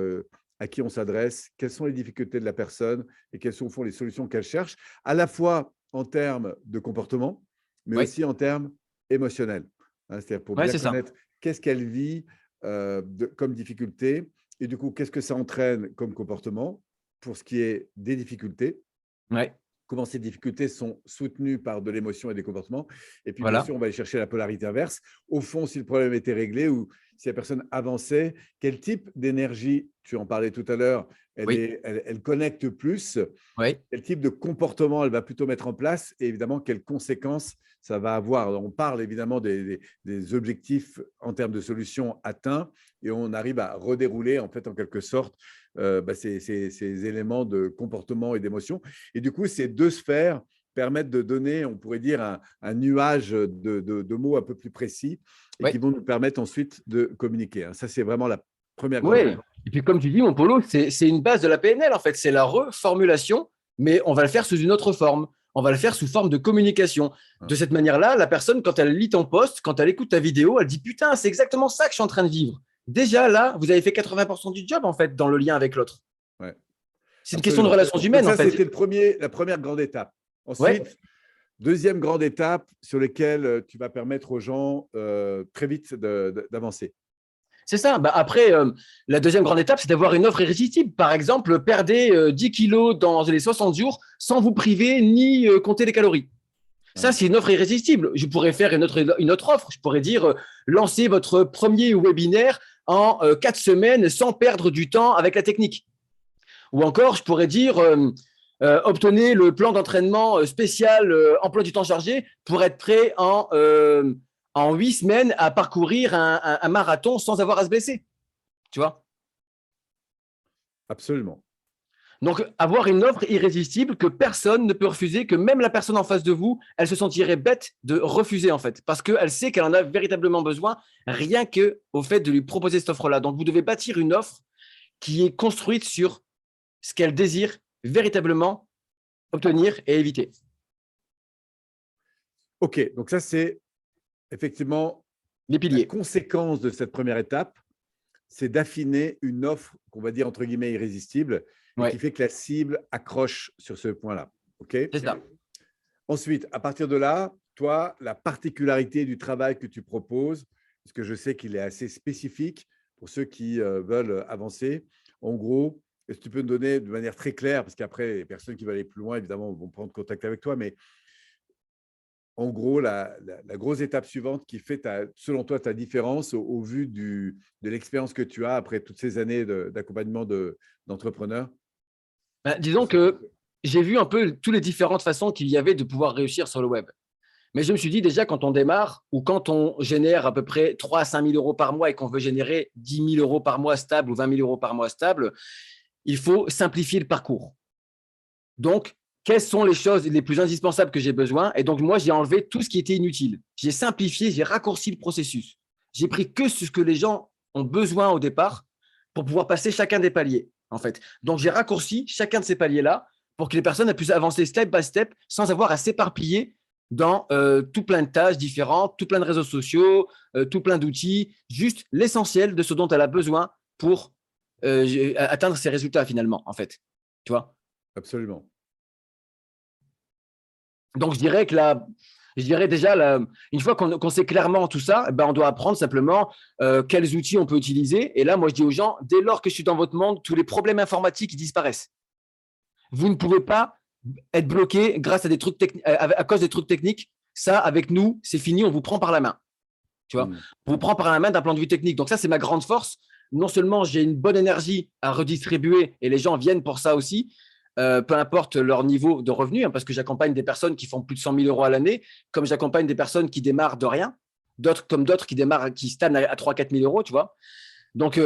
à qui on s'adresse, quelles sont les difficultés de la personne et quelles sont au fond les solutions qu'elle cherche, à la fois en termes de comportement, mais aussi en termes émotionnels. C'est-à-dire pour bien connaître qu'est-ce qu'elle vit comme difficulté et du coup, qu'est-ce que ça entraîne comme comportement pour ce qui est des difficultés. Comment ces difficultés sont soutenues par de l'émotion et des comportements. Et puis, bien sûr, on va aller chercher la polarité inverse. Au fond, si le problème était réglé ou si la personne avançait, quel type d'énergie, tu en parlais tout à l'heure, elle connecte plus, quel type de comportement elle va plutôt mettre en place et évidemment, quelles conséquences ça va avoir. Alors, on parle évidemment des objectifs en termes de solutions atteints et on arrive à redérouler en fait en quelque sorte ces éléments de comportement et d'émotion. Et du coup, ces deux sphères permettent de donner, on pourrait dire, un nuage de mots un peu plus précis et qui vont nous permettre ensuite de communiquer. Ça, c'est vraiment la première grande chose. Et puis, comme tu dis, mon Polo, c'est une base de la PNL, en fait. C'est la reformulation, mais on va le faire sous une autre forme. On va le faire sous forme de communication. De cette manière-là, la personne, quand elle lit ton post, quand elle écoute ta vidéo, elle dit « Putain, c'est exactement ça que je suis en train de vivre ». Déjà, là, vous avez fait 80% du job, en fait, dans le lien avec l'autre. C'est une question de absolument. relations Donc humaines, en ça, fait. c'était la première grande étape. Ouais, Ensuite, deuxième grande étape sur laquelle tu vas permettre aux gens très vite d'avancer. c'est ça. Bah, après, la deuxième grande étape, c'est d'avoir une offre irrésistible. Par exemple, perdez 10 kilos dans les 60 jours sans vous priver ni compter les calories. Ça, Ouais. c'est une offre irrésistible. Je pourrais faire une autre offre. Je pourrais dire, lancez votre premier webinaire en 4 semaines sans perdre du temps avec la technique. Ou encore, je pourrais dire, obtenez le plan d'entraînement spécial emploi du temps chargé pour être prêt en 8 semaines à parcourir un marathon sans avoir à se blesser. Tu vois. Absolument. Donc, avoir une offre irrésistible que personne ne peut refuser, que même la personne en face de vous, elle se sentirait bête de refuser, en fait, parce qu'elle sait qu'elle en a véritablement besoin, rien qu'au fait de lui proposer cette offre-là. Donc, vous devez bâtir une offre qui est construite sur ce qu'elle désire véritablement obtenir et éviter. OK, donc ça, c'est effectivement Les la piliers. conséquence de cette première étape, c'est d'affiner une offre qu'on va dire entre guillemets irrésistible et qui Ouais, fait que la cible accroche sur ce point-là. OK. c'est ça. Ensuite, à partir de là, toi, la particularité du travail que tu proposes, parce que je sais qu'il est assez spécifique pour ceux qui veulent avancer, en gros, est-ce que tu peux me donner de manière très claire, parce qu'après, les personnes qui veulent aller plus loin, évidemment, vont prendre contact avec toi, mais en gros, la grosse étape suivante qui fait, selon toi, ta différence au vu de l'expérience que tu as après toutes ces années d'accompagnement d'entrepreneurs? Ben, disons que j'ai vu un peu toutes les différentes façons qu'il y avait de pouvoir réussir sur le web. Mais je me suis dit déjà, quand on démarre ou quand on génère à peu près 3 à 5 000 euros par mois et qu'on veut générer 10 000 euros par mois stable ou 20 000 euros par mois stable, il faut simplifier le parcours. Donc, quelles sont les choses les plus indispensables que j'ai besoin? Et donc, moi, j'ai enlevé tout ce qui était inutile. J'ai simplifié, j'ai raccourci le processus. J'ai pris que ce que les gens ont besoin au départ pour pouvoir passer chacun des paliers, en fait. Donc, j'ai raccourci chacun de ces paliers-là pour que les personnes puissent avancer step by step sans avoir à s'éparpiller dans tout plein de tâches différentes, tout plein de réseaux sociaux, tout plein d'outils, juste l'essentiel de ce dont elle a besoin pour atteindre ses résultats finalement, en fait. Tu vois? Absolument. Donc, je dirais déjà, une fois qu'on sait clairement tout ça, ben, on doit apprendre simplement quels outils on peut utiliser. Et là, moi, je dis aux gens, dès lors que je suis dans votre monde, tous les problèmes informatiques disparaissent. Vous ne pouvez pas être bloqué grâce à des trucs à cause des trucs techniques. Ça, avec nous, c'est fini, on vous prend par la main. Tu vois, on vous prend par la main d'un point de vue technique. Donc ça, c'est ma grande force. Non seulement j'ai une bonne énergie à redistribuer et les gens viennent pour ça aussi, peu importe leur niveau de revenu, hein, parce que j'accompagne des personnes qui font plus de 100 000 euros à l'année, comme j'accompagne des personnes qui démarrent de rien, d'autres qui démarrent, qui stagnent à 3 4 000 euros, tu vois. Donc,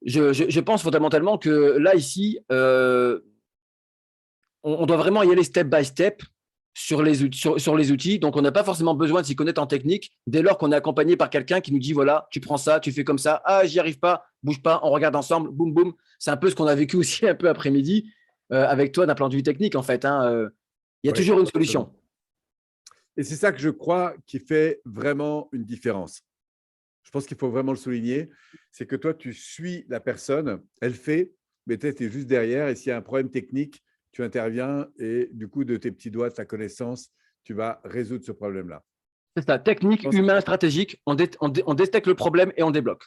je pense fondamentalement que là, ici, on doit vraiment y aller step by step sur les outils. Donc, on n'a pas forcément besoin de s'y connaître en technique dès lors qu'on est accompagné par quelqu'un qui nous dit, voilà, tu prends ça, tu fais comme ça. Ah, j'y arrive pas, bouge pas, on regarde ensemble, boum, boum. C'est un peu ce qu'on a vécu aussi un peu après-midi avec toi d'un point de vue technique, en fait. Hein. Il y a Oui, toujours une solution. et c'est ça que je crois qui fait vraiment une différence. Je pense qu'il faut vraiment le souligner, c'est que toi, tu suis la personne, elle fait, mais tu es juste derrière et s'il y a un problème technique, tu interviens et du coup, de tes petits doigts, de ta connaissance, tu vas résoudre ce problème-là. C'est ça, technique, pense- humain, stratégique. On détecte le problème et on débloque.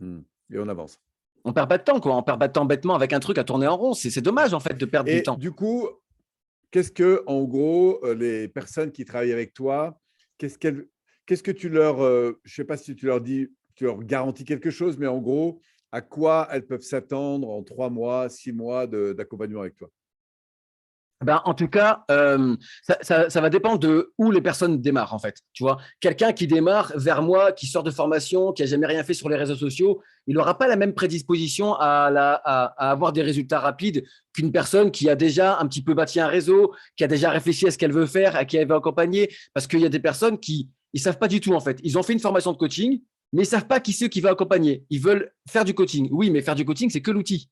Et on avance. On perd pas de temps, quoi. On perd pas de temps bêtement avec un truc à tourner en rond. C'est dommage, en fait, de perdre du Et temps. du coup, qu'est-ce que, en gros, les personnes qui travaillent avec toi, qu'est-ce que tu leur, je ne sais pas si tu leur dis, tu leur garantis quelque chose, mais en gros, à quoi elles peuvent s'attendre en 3 mois, 6 mois d'accompagnement avec toi? Ben, en tout cas, ça va dépendre de où les personnes démarrent, en fait. Tu vois, quelqu'un qui démarre vers moi, qui sort de formation, qui a jamais rien fait sur les réseaux sociaux, il n'aura pas la même prédisposition à avoir des résultats rapides qu'une personne qui a déjà un petit peu bâti un réseau, qui a déjà réfléchi à ce qu'elle veut faire, à qui elle veut accompagner. Parce qu'il y a des personnes qui ne savent pas du tout, en fait. Ils ont fait une formation de coaching, mais ils ne savent pas qui c'est qui va accompagner. Ils veulent faire du coaching. Oui, mais faire du coaching, c'est que l'outil.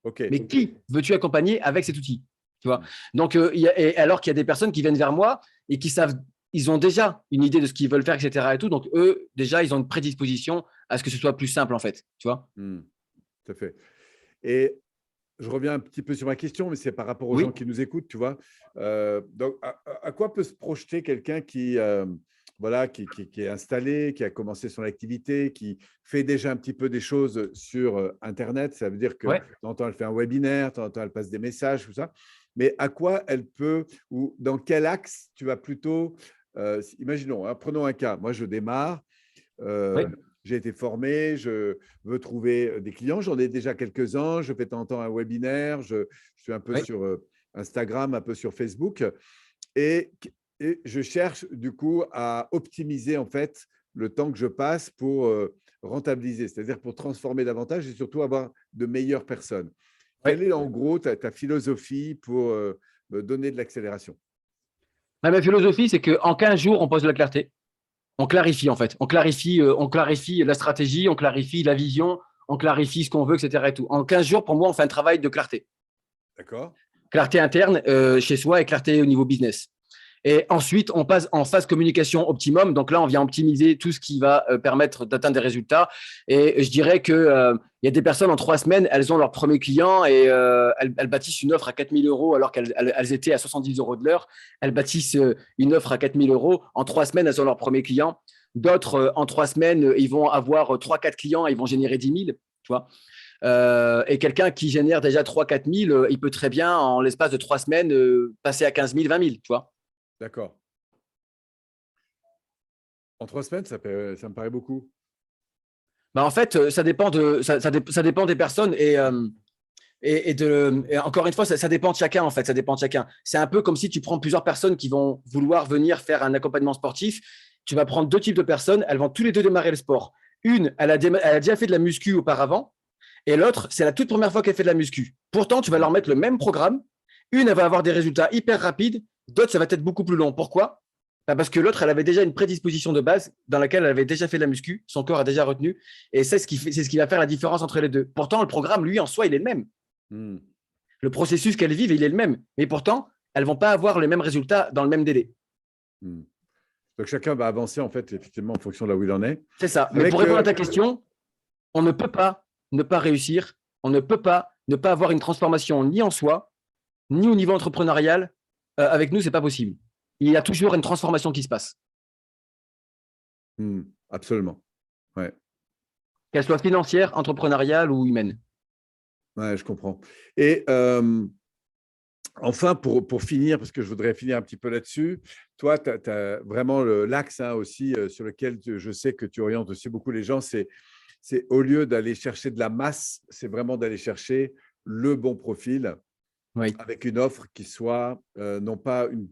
OK. Mais qui veux-tu accompagner avec cet outil? Tu vois. Donc, alors qu'il y a des personnes qui viennent vers moi et qui savent, ils ont déjà une idée de ce qu'ils veulent faire, etc. Et tout. Donc, eux, déjà, ils ont une prédisposition à ce que ce soit plus simple, en fait. Tu vois. Tout à fait. Et je reviens un petit peu sur ma question, mais c'est par rapport aux gens Oui, qui nous écoutent, tu vois. Donc, à quoi peut se projeter quelqu'un qui, voilà, qui est installé, qui a commencé son activité, qui fait déjà un petit peu des choses sur Internet? Ça veut dire que de ouais. temps en temps, elle fait un webinaire, de temps en temps, elle passe des messages, tout ça. Mais à quoi elle peut, ou dans quel axe tu vas plutôt, imaginons, hein, prenons un cas, moi je démarre, Oui, j'ai été formé, je veux trouver des clients. J'en ai déjà quelques-uns. Je fais de temps en temps un webinaire. Je suis un peu oui. sur Instagram, un peu sur Facebook. Et, et je cherche du coup à optimiser en fait le temps que je passe pour rentabiliser, c'est-à-dire pour transformer davantage et surtout avoir de meilleures personnes. Oui. Quelle est en gros ta philosophie pour me donner de l'accélération? Ma philosophie, c'est qu'en 15 jours, on pose de la clarté. On clarifie, en fait. On clarifie la stratégie, on clarifie la vision, on clarifie ce qu'on veut, etc. Et tout. En 15 jours, pour moi, on fait un travail de clarté. D'accord. Clarté interne chez soi et clarté au niveau business. Et ensuite, on passe en phase communication optimum. Donc là, on vient optimiser tout ce qui va permettre d'atteindre des résultats. Et je dirais que il y a des personnes en 3 semaines, elles ont leur premier client et elles bâtissent une offre à 4 000 € alors qu'elles étaient à 70 € de l'heure. Elles bâtissent une offre à 4 000 €. En 3 semaines, elles ont leur premier client. D'autres, en 3 semaines, ils vont avoir 3, 4 clients et ils vont générer 10 000. Tu vois. Et quelqu'un qui génère déjà 3, 4 000, il peut très bien, en l'espace de 3 semaines, passer à 15 000, 20 000. Tu vois. D'accord. En 3 semaines, ça me paraît beaucoup. Bah, en fait, ça dépend des personnes et encore une fois, ça dépend de chacun en fait, ça dépend de chacun. C'est un peu comme si tu prends plusieurs personnes qui vont vouloir venir faire un accompagnement sportif. Tu vas prendre deux types de personnes, elles vont tous les deux démarrer le sport. Une, elle a déjà fait de la muscu auparavant, et l'autre, c'est la toute première fois qu'elle fait de la muscu. Pourtant, tu vas leur mettre le même programme. Une, elle va avoir des résultats hyper rapides, d'autres, ça va être beaucoup plus long. Pourquoi? Bah, parce que l'autre, elle avait déjà une prédisposition de base dans laquelle elle avait déjà fait de la muscu, son corps a déjà retenu, et c'est c'est ce qui va faire la différence entre les deux. Pourtant, le programme, lui, en soi, il est le même. Hmm. Le processus qu'elles vivent, il est le même. Mais pourtant, elles ne vont pas avoir les mêmes résultats dans le même délai. Hmm. Donc chacun va avancer en fait effectivement en fonction de là où il en est. C'est ça. Mais pour Avec répondre à ta question, on ne peut pas ne pas réussir, on ne peut pas ne pas avoir une transformation ni en soi, ni au niveau entrepreneurial. Avec nous, c'est pas possible. Il y a toujours une transformation qui se passe, absolument. Ouais. qu'elle soit financière, entrepreneuriale ou humaine. Ouais, je comprends. Et enfin, pour finir, parce que je voudrais finir un petit peu là-dessus, toi, tu as vraiment l'axe hein, aussi sur lequel je sais que tu orientes aussi beaucoup les gens, c'est au lieu d'aller chercher de la masse, c'est vraiment d'aller chercher le bon profil Oui. avec une offre qui soit non pas une,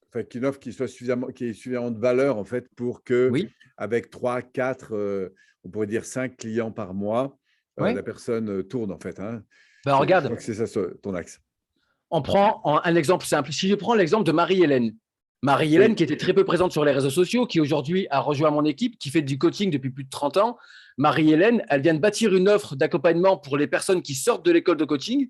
enfin, qu'une offre qui soit suffisamment, qui ait suffisamment de valeur en fait pour que Oui. avec 3, 4, on pourrait dire 5 clients par mois, Oui. la personne tourne en fait. Hein. Ben, Je crois regarde, que c'est ça ton axe. on prend un exemple simple. Si je prends l'exemple de Marie-Hélène, Marie-Hélène Oui, qui était très peu présente sur les réseaux sociaux, qui aujourd'hui a rejoint mon équipe, qui fait du coaching depuis plus de 30 ans. Marie-Hélène, elle vient de bâtir une offre d'accompagnement pour les personnes qui sortent de l'école de coaching,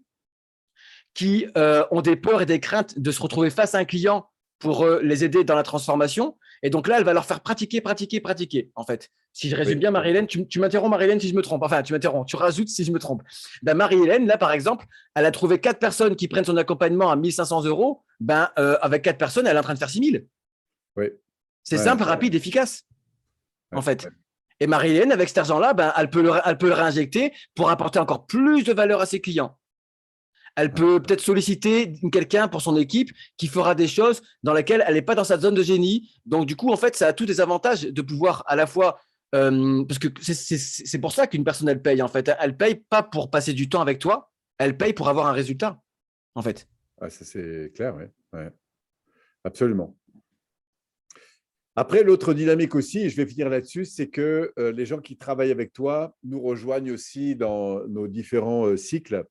qui ont des peurs et des craintes de se retrouver face à un client pour les aider dans la transformation. Et donc là, elle va leur faire pratiquer, pratiquer, pratiquer, en fait. Si je résume oui, bien, Marie-Hélène, tu m'interromps, Marie-Hélène, si je me trompe. Enfin, tu m'interromps, tu rajoutes si je me trompe. Ben, Marie-Hélène, là, par exemple, elle a trouvé 4 personnes qui prennent son accompagnement à 1 500 €. Ben, avec 4 personnes, elle est en train de faire 6 000. oui. C'est Ouais, simple, rapide, efficace, en ouais, fait. Et Marie-Hélène, avec cet argent-là, ben, elle peut le réinjecter pour apporter encore plus de valeur à ses clients. Elle ouais. peut peut-être solliciter quelqu'un pour son équipe qui fera des choses dans lesquelles elle n'est pas dans sa zone de génie. Donc, du coup, en fait, ça a tous des avantages de pouvoir à la fois. Parce que c'est pour ça qu'une personne, elle paye, en fait. Elle paye pas pour passer du temps avec toi, elle paye pour avoir un résultat, en fait. Ah, ça c'est clair, oui. Ouais, absolument. Après, l'autre dynamique aussi, et je vais finir là-dessus, c'est que les gens qui travaillent avec toi nous rejoignent aussi dans nos différents cycles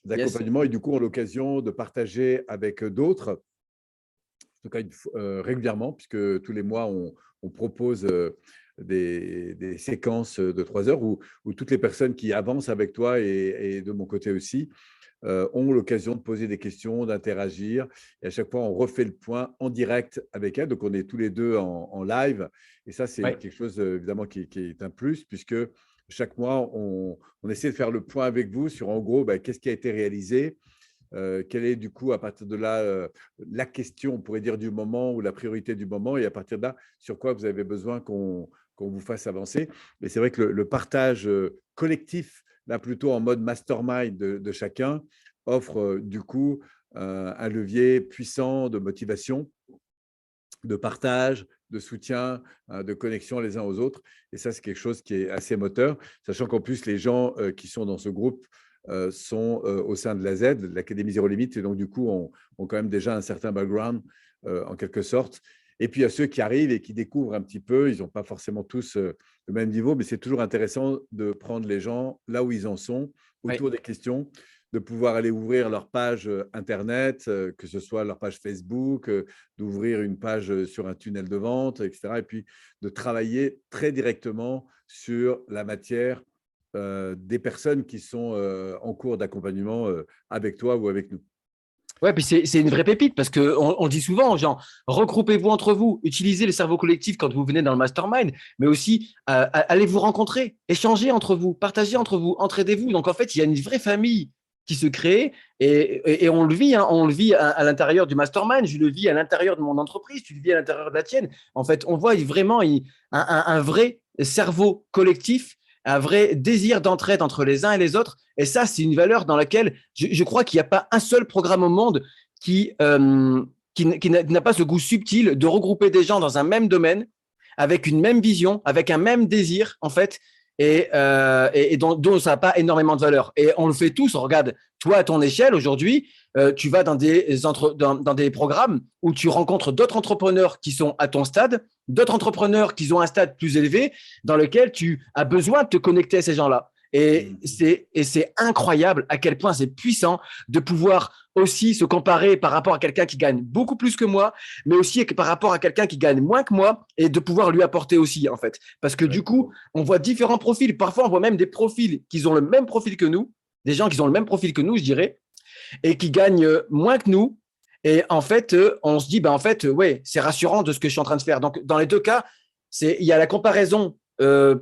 Yes. d'accompagnement et du coup ont l'occasion de partager avec d'autres, en tout cas régulièrement, puisque tous les mois, on propose des séquences de 3 heures où toutes les personnes qui avancent avec toi et de mon côté aussi ont l'occasion de poser des questions, d'interagir. Et à chaque fois, on refait le point en direct avec elles. Donc, on est tous les deux en live. Et ça, c'est Ouais. quelque chose, évidemment, qui est un plus, puisque chaque mois, on essaie de faire le point avec vous sur, en gros, qu'est-ce qui a été réalisé, quelle est du coup, à partir de là, la question, on pourrait dire, du moment ou la priorité du moment, et à partir de là, sur quoi vous avez besoin qu'on vous fasse avancer. Mais c'est vrai que le partage collectif, là plutôt en mode mastermind de chacun, offre du coup un levier puissant de motivation, de partage, de soutien, de connexion les uns aux autres. Et ça, c'est quelque chose qui est assez moteur, sachant qu'en plus, les gens qui sont dans ce groupe sont au sein de l'AZ, de l'Académie Zéro Limite, et donc du coup, ont quand même déjà un certain background en quelque sorte. Et puis, il y a ceux qui arrivent et qui découvrent un petit peu, ils n'ont pas forcément tous le même niveau, mais c'est toujours intéressant de prendre les gens là où ils en sont, Oui. autour des questions, de pouvoir aller ouvrir leur page Internet, que ce soit leur page Facebook, d'ouvrir une page sur un tunnel de vente, etc. Et puis de travailler très directement sur la matière des personnes qui sont en cours d'accompagnement avec toi ou avec nous. Ouais, puis c'est une vraie pépite parce qu'on dit souvent aux gens, regroupez-vous entre vous, utilisez le cerveau collectif quand vous venez dans le mastermind, mais aussi allez vous rencontrer, échangez entre vous, partagez entre vous, entraidez-vous. Donc en fait, il y a une vraie famille qui se crée et on le vit, hein, on le vit à l'intérieur du mastermind, je le vis à l'intérieur de mon entreprise, tu le vis à l'intérieur de la tienne. En fait, on voit vraiment un vrai cerveau collectif, un vrai désir d'entraide entre les uns et les autres. Et ça, c'est une valeur dans laquelle je crois qu'il n'y a pas un seul programme au monde qui n'a pas ce goût subtil de regrouper des gens dans un même domaine, avec une même vision, avec un même désir, en fait, et dont ça n'a pas énormément de valeur. Et on le fait tous. On regarde, toi, à ton échelle, aujourd'hui, tu vas dans des programmes où tu rencontres d'autres entrepreneurs qui sont à ton stade, d'autres entrepreneurs qui ont un stade plus élevé, dans lequel tu as besoin de te connecter à ces gens-là. Et c'est incroyable à quel point c'est puissant de pouvoir aussi se comparer par rapport à quelqu'un qui gagne beaucoup plus que moi, mais aussi par rapport à quelqu'un qui gagne moins que moi et de pouvoir lui apporter aussi, en fait. Parce que du coup, on voit différents profils. Parfois, on voit même des profils qui ont le même profil que nous, des gens qui ont le même profil que nous, je dirais, et qui gagnent moins que nous. Et en fait, on se dit, ben en fait, ouais, c'est rassurant de ce que je suis en train de faire. Donc, dans les deux cas, il y a la comparaison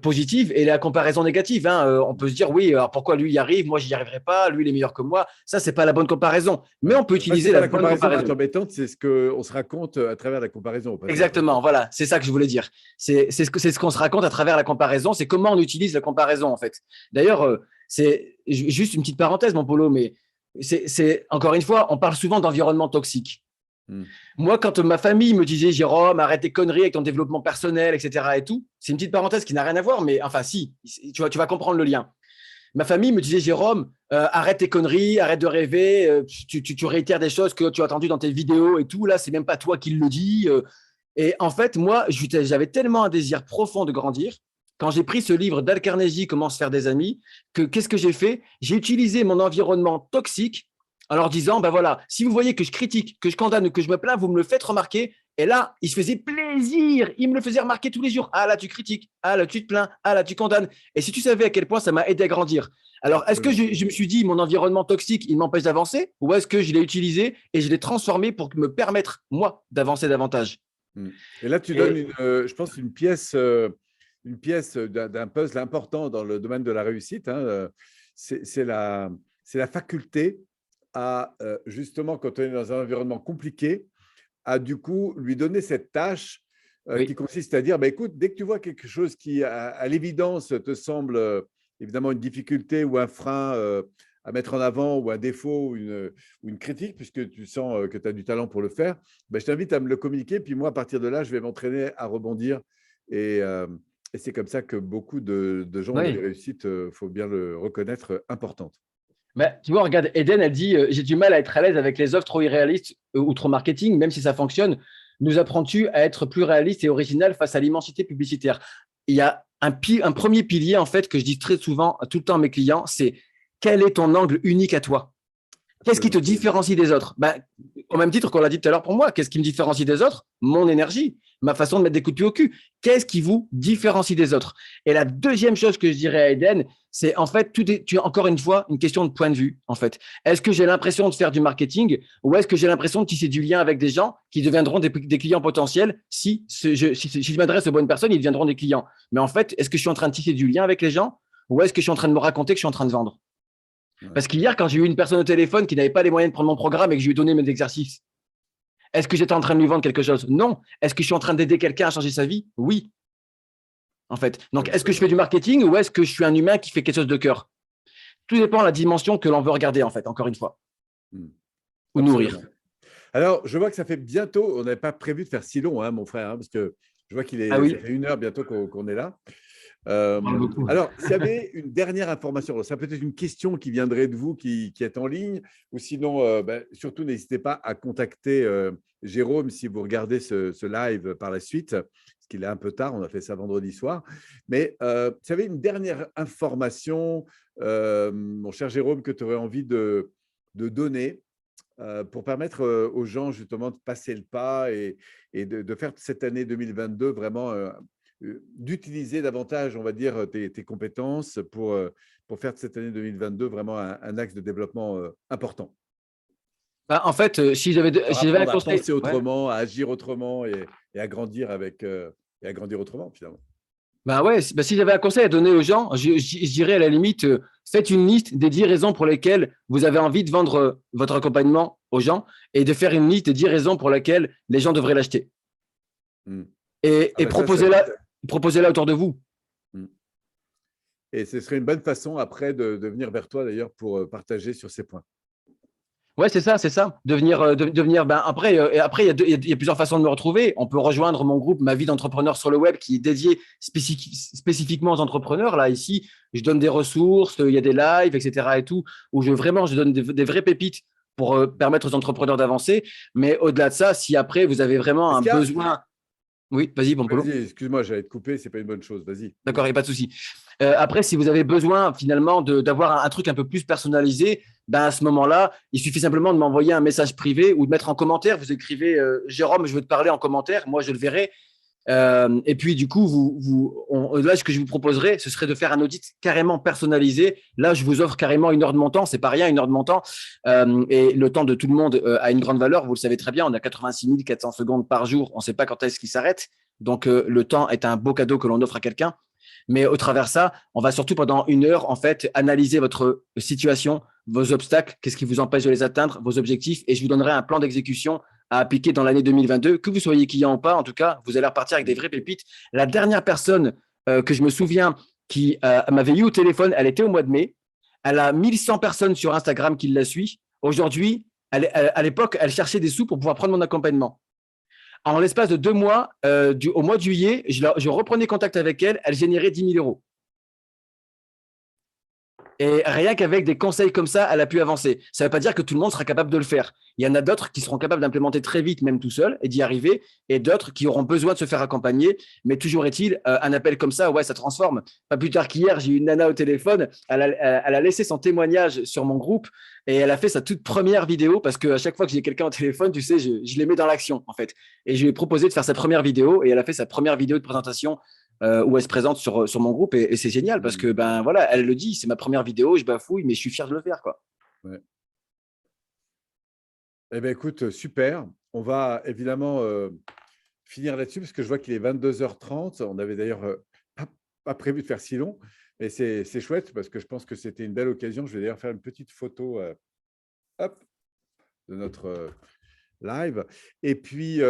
positive et la comparaison négative. Hein. On peut se dire, oui, alors pourquoi lui y arrive, moi, j'y arriverai pas, lui, il est meilleur que moi. Ça, c'est pas la bonne comparaison. Mais on peut Moi, utiliser c'est pas la la bonne comparaison qui est comparaison. embêtante, c'est ce qu'on se raconte à travers la comparaison au passage. Exactement, voilà, c'est ça que je voulais dire. C'est ce qu'on se raconte à travers la comparaison, c'est comment on utilise la comparaison, en fait. D'ailleurs, c'est juste une petite parenthèse, mon Polo, mais encore une fois, on parle souvent d'environnement toxique. Moi, quand ma famille me disait, Jérôme, arrête tes conneries avec ton développement personnel, etc. et tout, c'est une petite parenthèse qui n'a rien à voir, mais enfin, si, tu vas comprendre le lien. Ma famille me disait, Jérôme, arrête tes conneries, arrête de rêver, tu réitères des choses que tu as entendues dans tes vidéos et tout, là, c'est même pas toi qui le dis. Et en fait, moi, j'avais tellement un désir profond de grandir. Quand j'ai pris ce livre d'Al Carnegie, Comment se faire des amis, qu'est-ce que j'ai fait? J'ai utilisé mon environnement toxique en leur disant, ben voilà, si vous voyez que je critique, que je condamne, que je me plains, vous me le faites remarquer. Et là, il se faisait plaisir. Il me le faisait remarquer tous les jours. Ah là, tu critiques. Ah là, tu te plains. Ah là, tu condamnes. Et si tu savais à quel point ça m'a aidé à grandir. Alors, est-ce que je me suis dit, mon environnement toxique, il m'empêche d'avancer? Ou est-ce que je l'ai utilisé et je l'ai transformé pour me permettre, moi, d'avancer davantage? Et là, tu donnes, je pense, une pièce d'un puzzle important dans le domaine de la réussite. Hein. C'est la faculté à, justement, quand on est dans un environnement compliqué, à du coup lui donner cette tâche qui consiste à dire, écoute, dès que tu vois quelque chose qui, à l'évidence, te semble évidemment une difficulté ou un frein à mettre en avant ou un défaut ou une critique, puisque tu sens que tu as du talent pour le faire, je t'invite à me le communiquer. Puis moi, à partir de là, je vais m'entraîner à rebondir. Et c'est comme ça que beaucoup de gens ont des réussites, il faut bien le reconnaître, importantes. Tu vois, regarde, Eden, elle dit j'ai du mal à être à l'aise avec les offres trop irréalistes ou trop marketing, même si ça fonctionne. Nous apprends-tu à être plus réaliste et original face à l'immensité publicitaire? Il y a un premier pilier, en fait, que je dis très souvent, tout le temps à mes clients, c'est quel est ton angle unique à toi? Qu'est-ce qui te différencie des autres? Au même titre qu'on l'a dit tout à l'heure pour moi, qu'est-ce qui me différencie des autres? Mon énergie, ma façon de mettre des coups de pied au cul. Qu'est-ce qui vous différencie des autres? Et la deuxième chose que je dirais à Eden, c'est en fait, tu as encore une fois une question de point de vue. En fait, est-ce que j'ai l'impression de faire du marketing ou est-ce que j'ai l'impression de tisser du lien avec des gens qui deviendront des clients potentiels si je m'adresse aux bonnes personnes, ils deviendront des clients. Mais en fait, est-ce que je suis en train de tisser du lien avec les gens ou est-ce que je suis en train de me raconter que je suis en train de vendre? Ouais. Parce qu'hier, quand j'ai eu une personne au téléphone qui n'avait pas les moyens de prendre mon programme et que je lui ai donné mes exercices, est-ce que j'étais en train de lui vendre quelque chose? Non. Est-ce que je suis en train d'aider quelqu'un à changer sa vie? Oui, en fait. Donc, est-ce que je fais du marketing ou est-ce que je suis un humain qui fait quelque chose de cœur? Tout dépend de la dimension que l'on veut regarder, en fait, encore une fois, ou nourrir. Absolument. Alors, je vois que ça fait bientôt, on n'avait pas prévu de faire si long, hein, mon frère, hein, parce que je vois Ah ça oui, fait 1 heure bientôt qu'on est là. on parle beaucoup. Alors, s'il y avait une dernière information, ça peut être une question qui viendrait de vous qui êtes en ligne, ou sinon, surtout n'hésitez pas à contacter Jérôme si vous regardez ce live par la suite, parce qu'il est un peu tard, on a fait ça vendredi soir. Mais s'il y avait une dernière information, mon cher Jérôme, que tu aurais envie de donner pour permettre aux gens justement de passer le pas et de faire cette année 2022 vraiment d'utiliser davantage, on va dire, tes compétences pour faire de cette année 2022 vraiment un axe de développement important. Bah, en fait, Alors, si j'avais un apprendre à conseil, penser ouais. autrement, à agir autrement et à grandir et à grandir autrement finalement. Bah ouais, si j'avais un conseil à donner aux gens, je dirais à la limite, faites une liste des 10 raisons pour lesquelles vous avez envie de vendre votre accompagnement aux gens et de faire une liste des 10 raisons pour lesquelles les gens devraient l'acheter. Mm. Ah Et ben ça, c'est… proposez-la autour de vous. Mm. Et ce serait une bonne façon après de venir vers toi d'ailleurs pour partager sur ces points. Ouais, c'est ça, c'est ça. Devenir, ben après, il y a plusieurs façons de me retrouver. On peut rejoindre mon groupe, Ma vie d'entrepreneur sur le web, qui est dédié spécifiquement aux entrepreneurs. Là, ici, je donne des ressources, il y a des lives, etc. et tout, où je donne des vraies pépites pour permettre aux entrepreneurs d'avancer. Mais au-delà de ça, si après vous avez vraiment Est-ce un qu'il y a… besoin, oui, vas-y, bon Vas-y, Polo. excuse-moi, j'allais te couper, c'est pas une bonne chose. Vas-y. D'accord, il n'y a pas de souci. Après, si vous avez besoin finalement d'avoir un truc un peu plus personnalisé, ben à ce moment-là, il suffit simplement de m'envoyer un message privé ou de mettre en commentaire. Vous écrivez Jérôme, je veux te parler en commentaire. Moi, je le verrai. Et puis, du coup, là, ce que je vous proposerais, ce serait de faire un audit carrément personnalisé. Là, je vous offre carrément 1 heure de mon temps. C'est pas rien, 1 heure de mon temps. Et le temps de tout le monde a une grande valeur. Vous le savez très bien. On a 86 400 secondes par jour. On ne sait pas quand est-ce qu'il s'arrête. Donc, le temps est un beau cadeau que l'on offre à quelqu'un. Mais au travers de ça, on va surtout pendant 1 heure, en fait, analyser votre situation, vos obstacles, qu'est-ce qui vous empêche de les atteindre, vos objectifs, et je vous donnerai un plan d'exécution à appliquer dans l'année 2022. Que vous soyez client ou pas, en tout cas, vous allez repartir avec des vraies pépites. La dernière personne que je me souviens qui m'avait eu au téléphone, elle était au mois de mai. Elle a 1 100 personnes sur Instagram qui la suivent. Aujourd'hui, à l'époque, elle cherchait des sous pour pouvoir prendre mon accompagnement. En l'espace de 2 mois, au mois de juillet, je reprenais contact avec elle, elle générait 10 000 euros. Et rien qu'avec des conseils comme ça, elle a pu avancer. Ça ne veut pas dire que tout le monde sera capable de le faire. Il y en a d'autres qui seront capables d'implémenter très vite, même tout seul, et d'y arriver, et d'autres qui auront besoin de se faire accompagner. Mais toujours est-il, un appel comme ça, ouais, ça transforme. Pas plus tard qu'hier, j'ai eu une nana au téléphone, elle a laissé son témoignage sur mon groupe, et elle a fait sa toute première vidéo, parce qu'à chaque fois que j'ai quelqu'un au téléphone, tu sais, je les mets dans l'action, en fait. Et je lui ai proposé de faire sa première vidéo, et elle a fait sa première vidéo de présentation où elle se présente sur mon groupe et c'est génial parce que ben voilà, elle le dit, c'est ma première vidéo, je bafouille, mais je suis fier de le faire quoi. Ouais. Eh bien, écoute, super. On va évidemment finir là-dessus parce que je vois qu'il est 22h30. On avait d'ailleurs pas prévu de faire si long, mais c'est chouette parce que je pense que c'était une belle occasion. Je vais d'ailleurs faire une petite photo hop, de notre live. Et puis,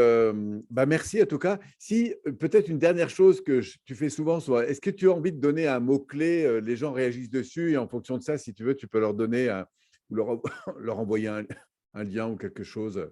merci en tout cas. Si peut-être une dernière chose que tu fais souvent, est-ce que tu as envie de donner un mot-clé, les gens réagissent dessus et en fonction de ça, si tu veux, tu peux leur donner ou leur envoyer un lien ou quelque chose.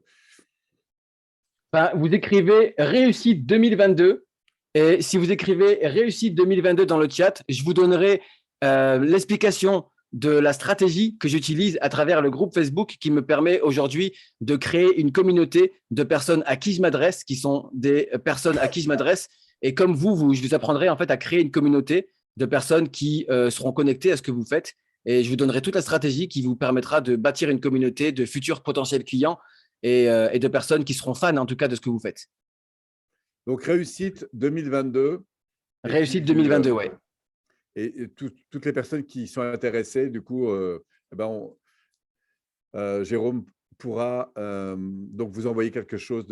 Ben, vous écrivez réussite 2022 et si vous écrivez réussite 2022 dans le chat, je vous donnerai l'explication de la stratégie que j'utilise à travers le groupe Facebook qui me permet aujourd'hui de créer une communauté de personnes à qui je m'adresse, qui sont des personnes à qui je m'adresse. Et comme je vous apprendrai en fait à créer une communauté de personnes qui seront connectées à ce que vous faites. Et je vous donnerai toute la stratégie qui vous permettra de bâtir une communauté de futurs potentiels clients et de personnes qui seront fans en tout cas de ce que vous faites. Donc, réussite 2022. Et puis, Réussite 2022, ouais. Et toutes les personnes qui sont intéressées, du coup, Jérôme pourra donc vous envoyer quelque chose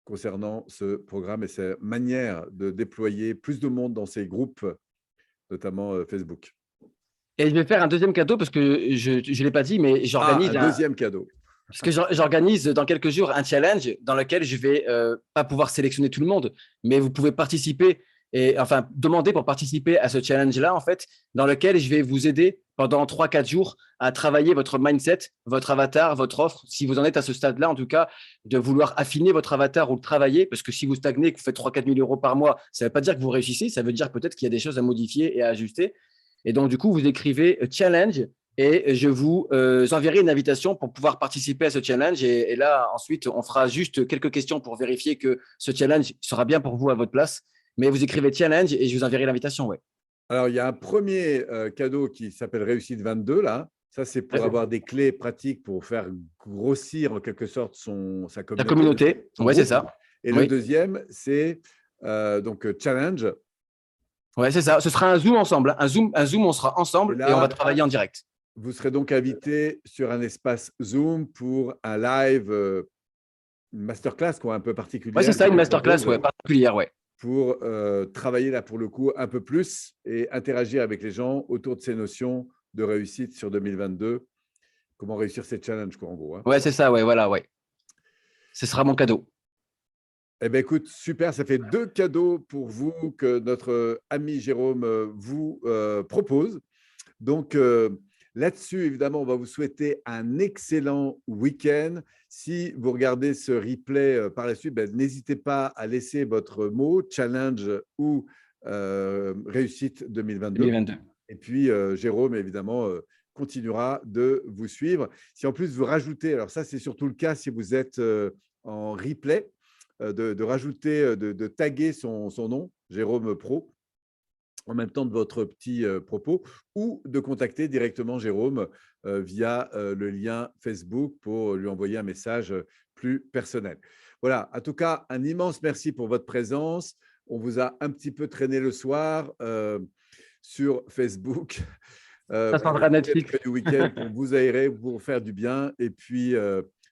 concernant ce programme et sa manière de déployer plus de monde dans ces groupes notamment Facebook. Et je vais faire un deuxième cadeau parce que je ne l'ai pas dit, mais j'organise un deuxième cadeau. parce que j'organise dans quelques jours un challenge dans lequel je vais pas pouvoir sélectionner tout le monde, mais vous pouvez participer et enfin demander pour participer à ce challenge-là, en fait, dans lequel je vais vous aider pendant 3-4 jours à travailler votre mindset, votre avatar, votre offre. Si vous en êtes à ce stade-là, en tout cas, de vouloir affiner votre avatar ou le travailler, parce que si vous stagnez, que vous faites 3-4 000 euros par mois, ça ne veut pas dire que vous réussissez, ça veut dire peut-être qu'il y a des choses à modifier et à ajuster. Et donc, du coup, vous écrivez challenge et je vous enverrai une invitation pour pouvoir participer à ce challenge. Et là, ensuite, on fera juste quelques questions pour vérifier que ce challenge sera bien pour vous à votre place. Mais vous écrivez challenge et je vous enverrai l'invitation. Ouais. Alors, il y a un premier cadeau qui s'appelle Réussite 22, là. Ça, c'est pour avoir des clés pratiques pour faire grossir en quelque sorte sa communauté. La communauté, oui, c'est ça. Et le deuxième, c'est donc challenge. Oui, c'est ça. Ce sera un Zoom ensemble. Un Zoom, on sera ensemble et on va travailler en direct. Vous serez donc invité sur un espace Zoom pour un live, une masterclass quoi, un peu particulière. Oui, c'est ça, une masterclass particulière, ouais. Pour travailler là pour le coup un peu plus et interagir avec les gens autour de ces notions de réussite sur 2022. Comment réussir ces challenges, quoi, en gros. Hein. Ouais, c'est ça, ouais, voilà, ouais. Ce sera mon cadeau. Eh bien, écoute, super, ça fait 2 cadeaux pour vous que notre ami Jérôme vous propose. Donc, là-dessus, évidemment, on va vous souhaiter un excellent week-end. Si vous regardez ce replay par la suite, n'hésitez pas à laisser votre mot, challenge ou réussite 2022. Et puis, Jérôme, évidemment, continuera de vous suivre. Si en plus vous rajoutez, alors ça, c'est surtout le cas si vous êtes en replay, de rajouter, de taguer son nom, Jérôme Pro, en même temps de votre petit propos, ou de contacter directement Jérôme via le lien Facebook pour lui envoyer un message plus personnel. Voilà, en tout cas, un immense merci pour votre présence. On vous a un petit peu traîné le soir sur Facebook. Ça sera Netflix. Du week-end pour vous aérer, pour vous faire du bien et puis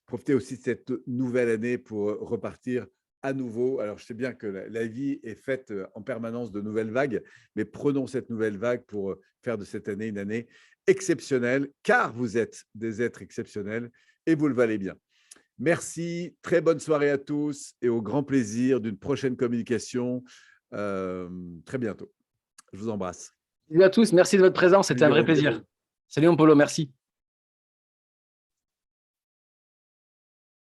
profitez aussi de cette nouvelle année pour repartir à nouveau. Alors, je sais bien que la vie est faite en permanence de nouvelles vagues, mais prenons cette nouvelle vague pour faire de cette année une année exceptionnelle, car vous êtes des êtres exceptionnels et vous le valez bien. Merci, très bonne soirée à tous et au grand plaisir d'une prochaine communication très bientôt. Je vous embrasse. Salut à tous, merci de votre présence, c'était un vrai plaisir. Salut mon Polo, merci.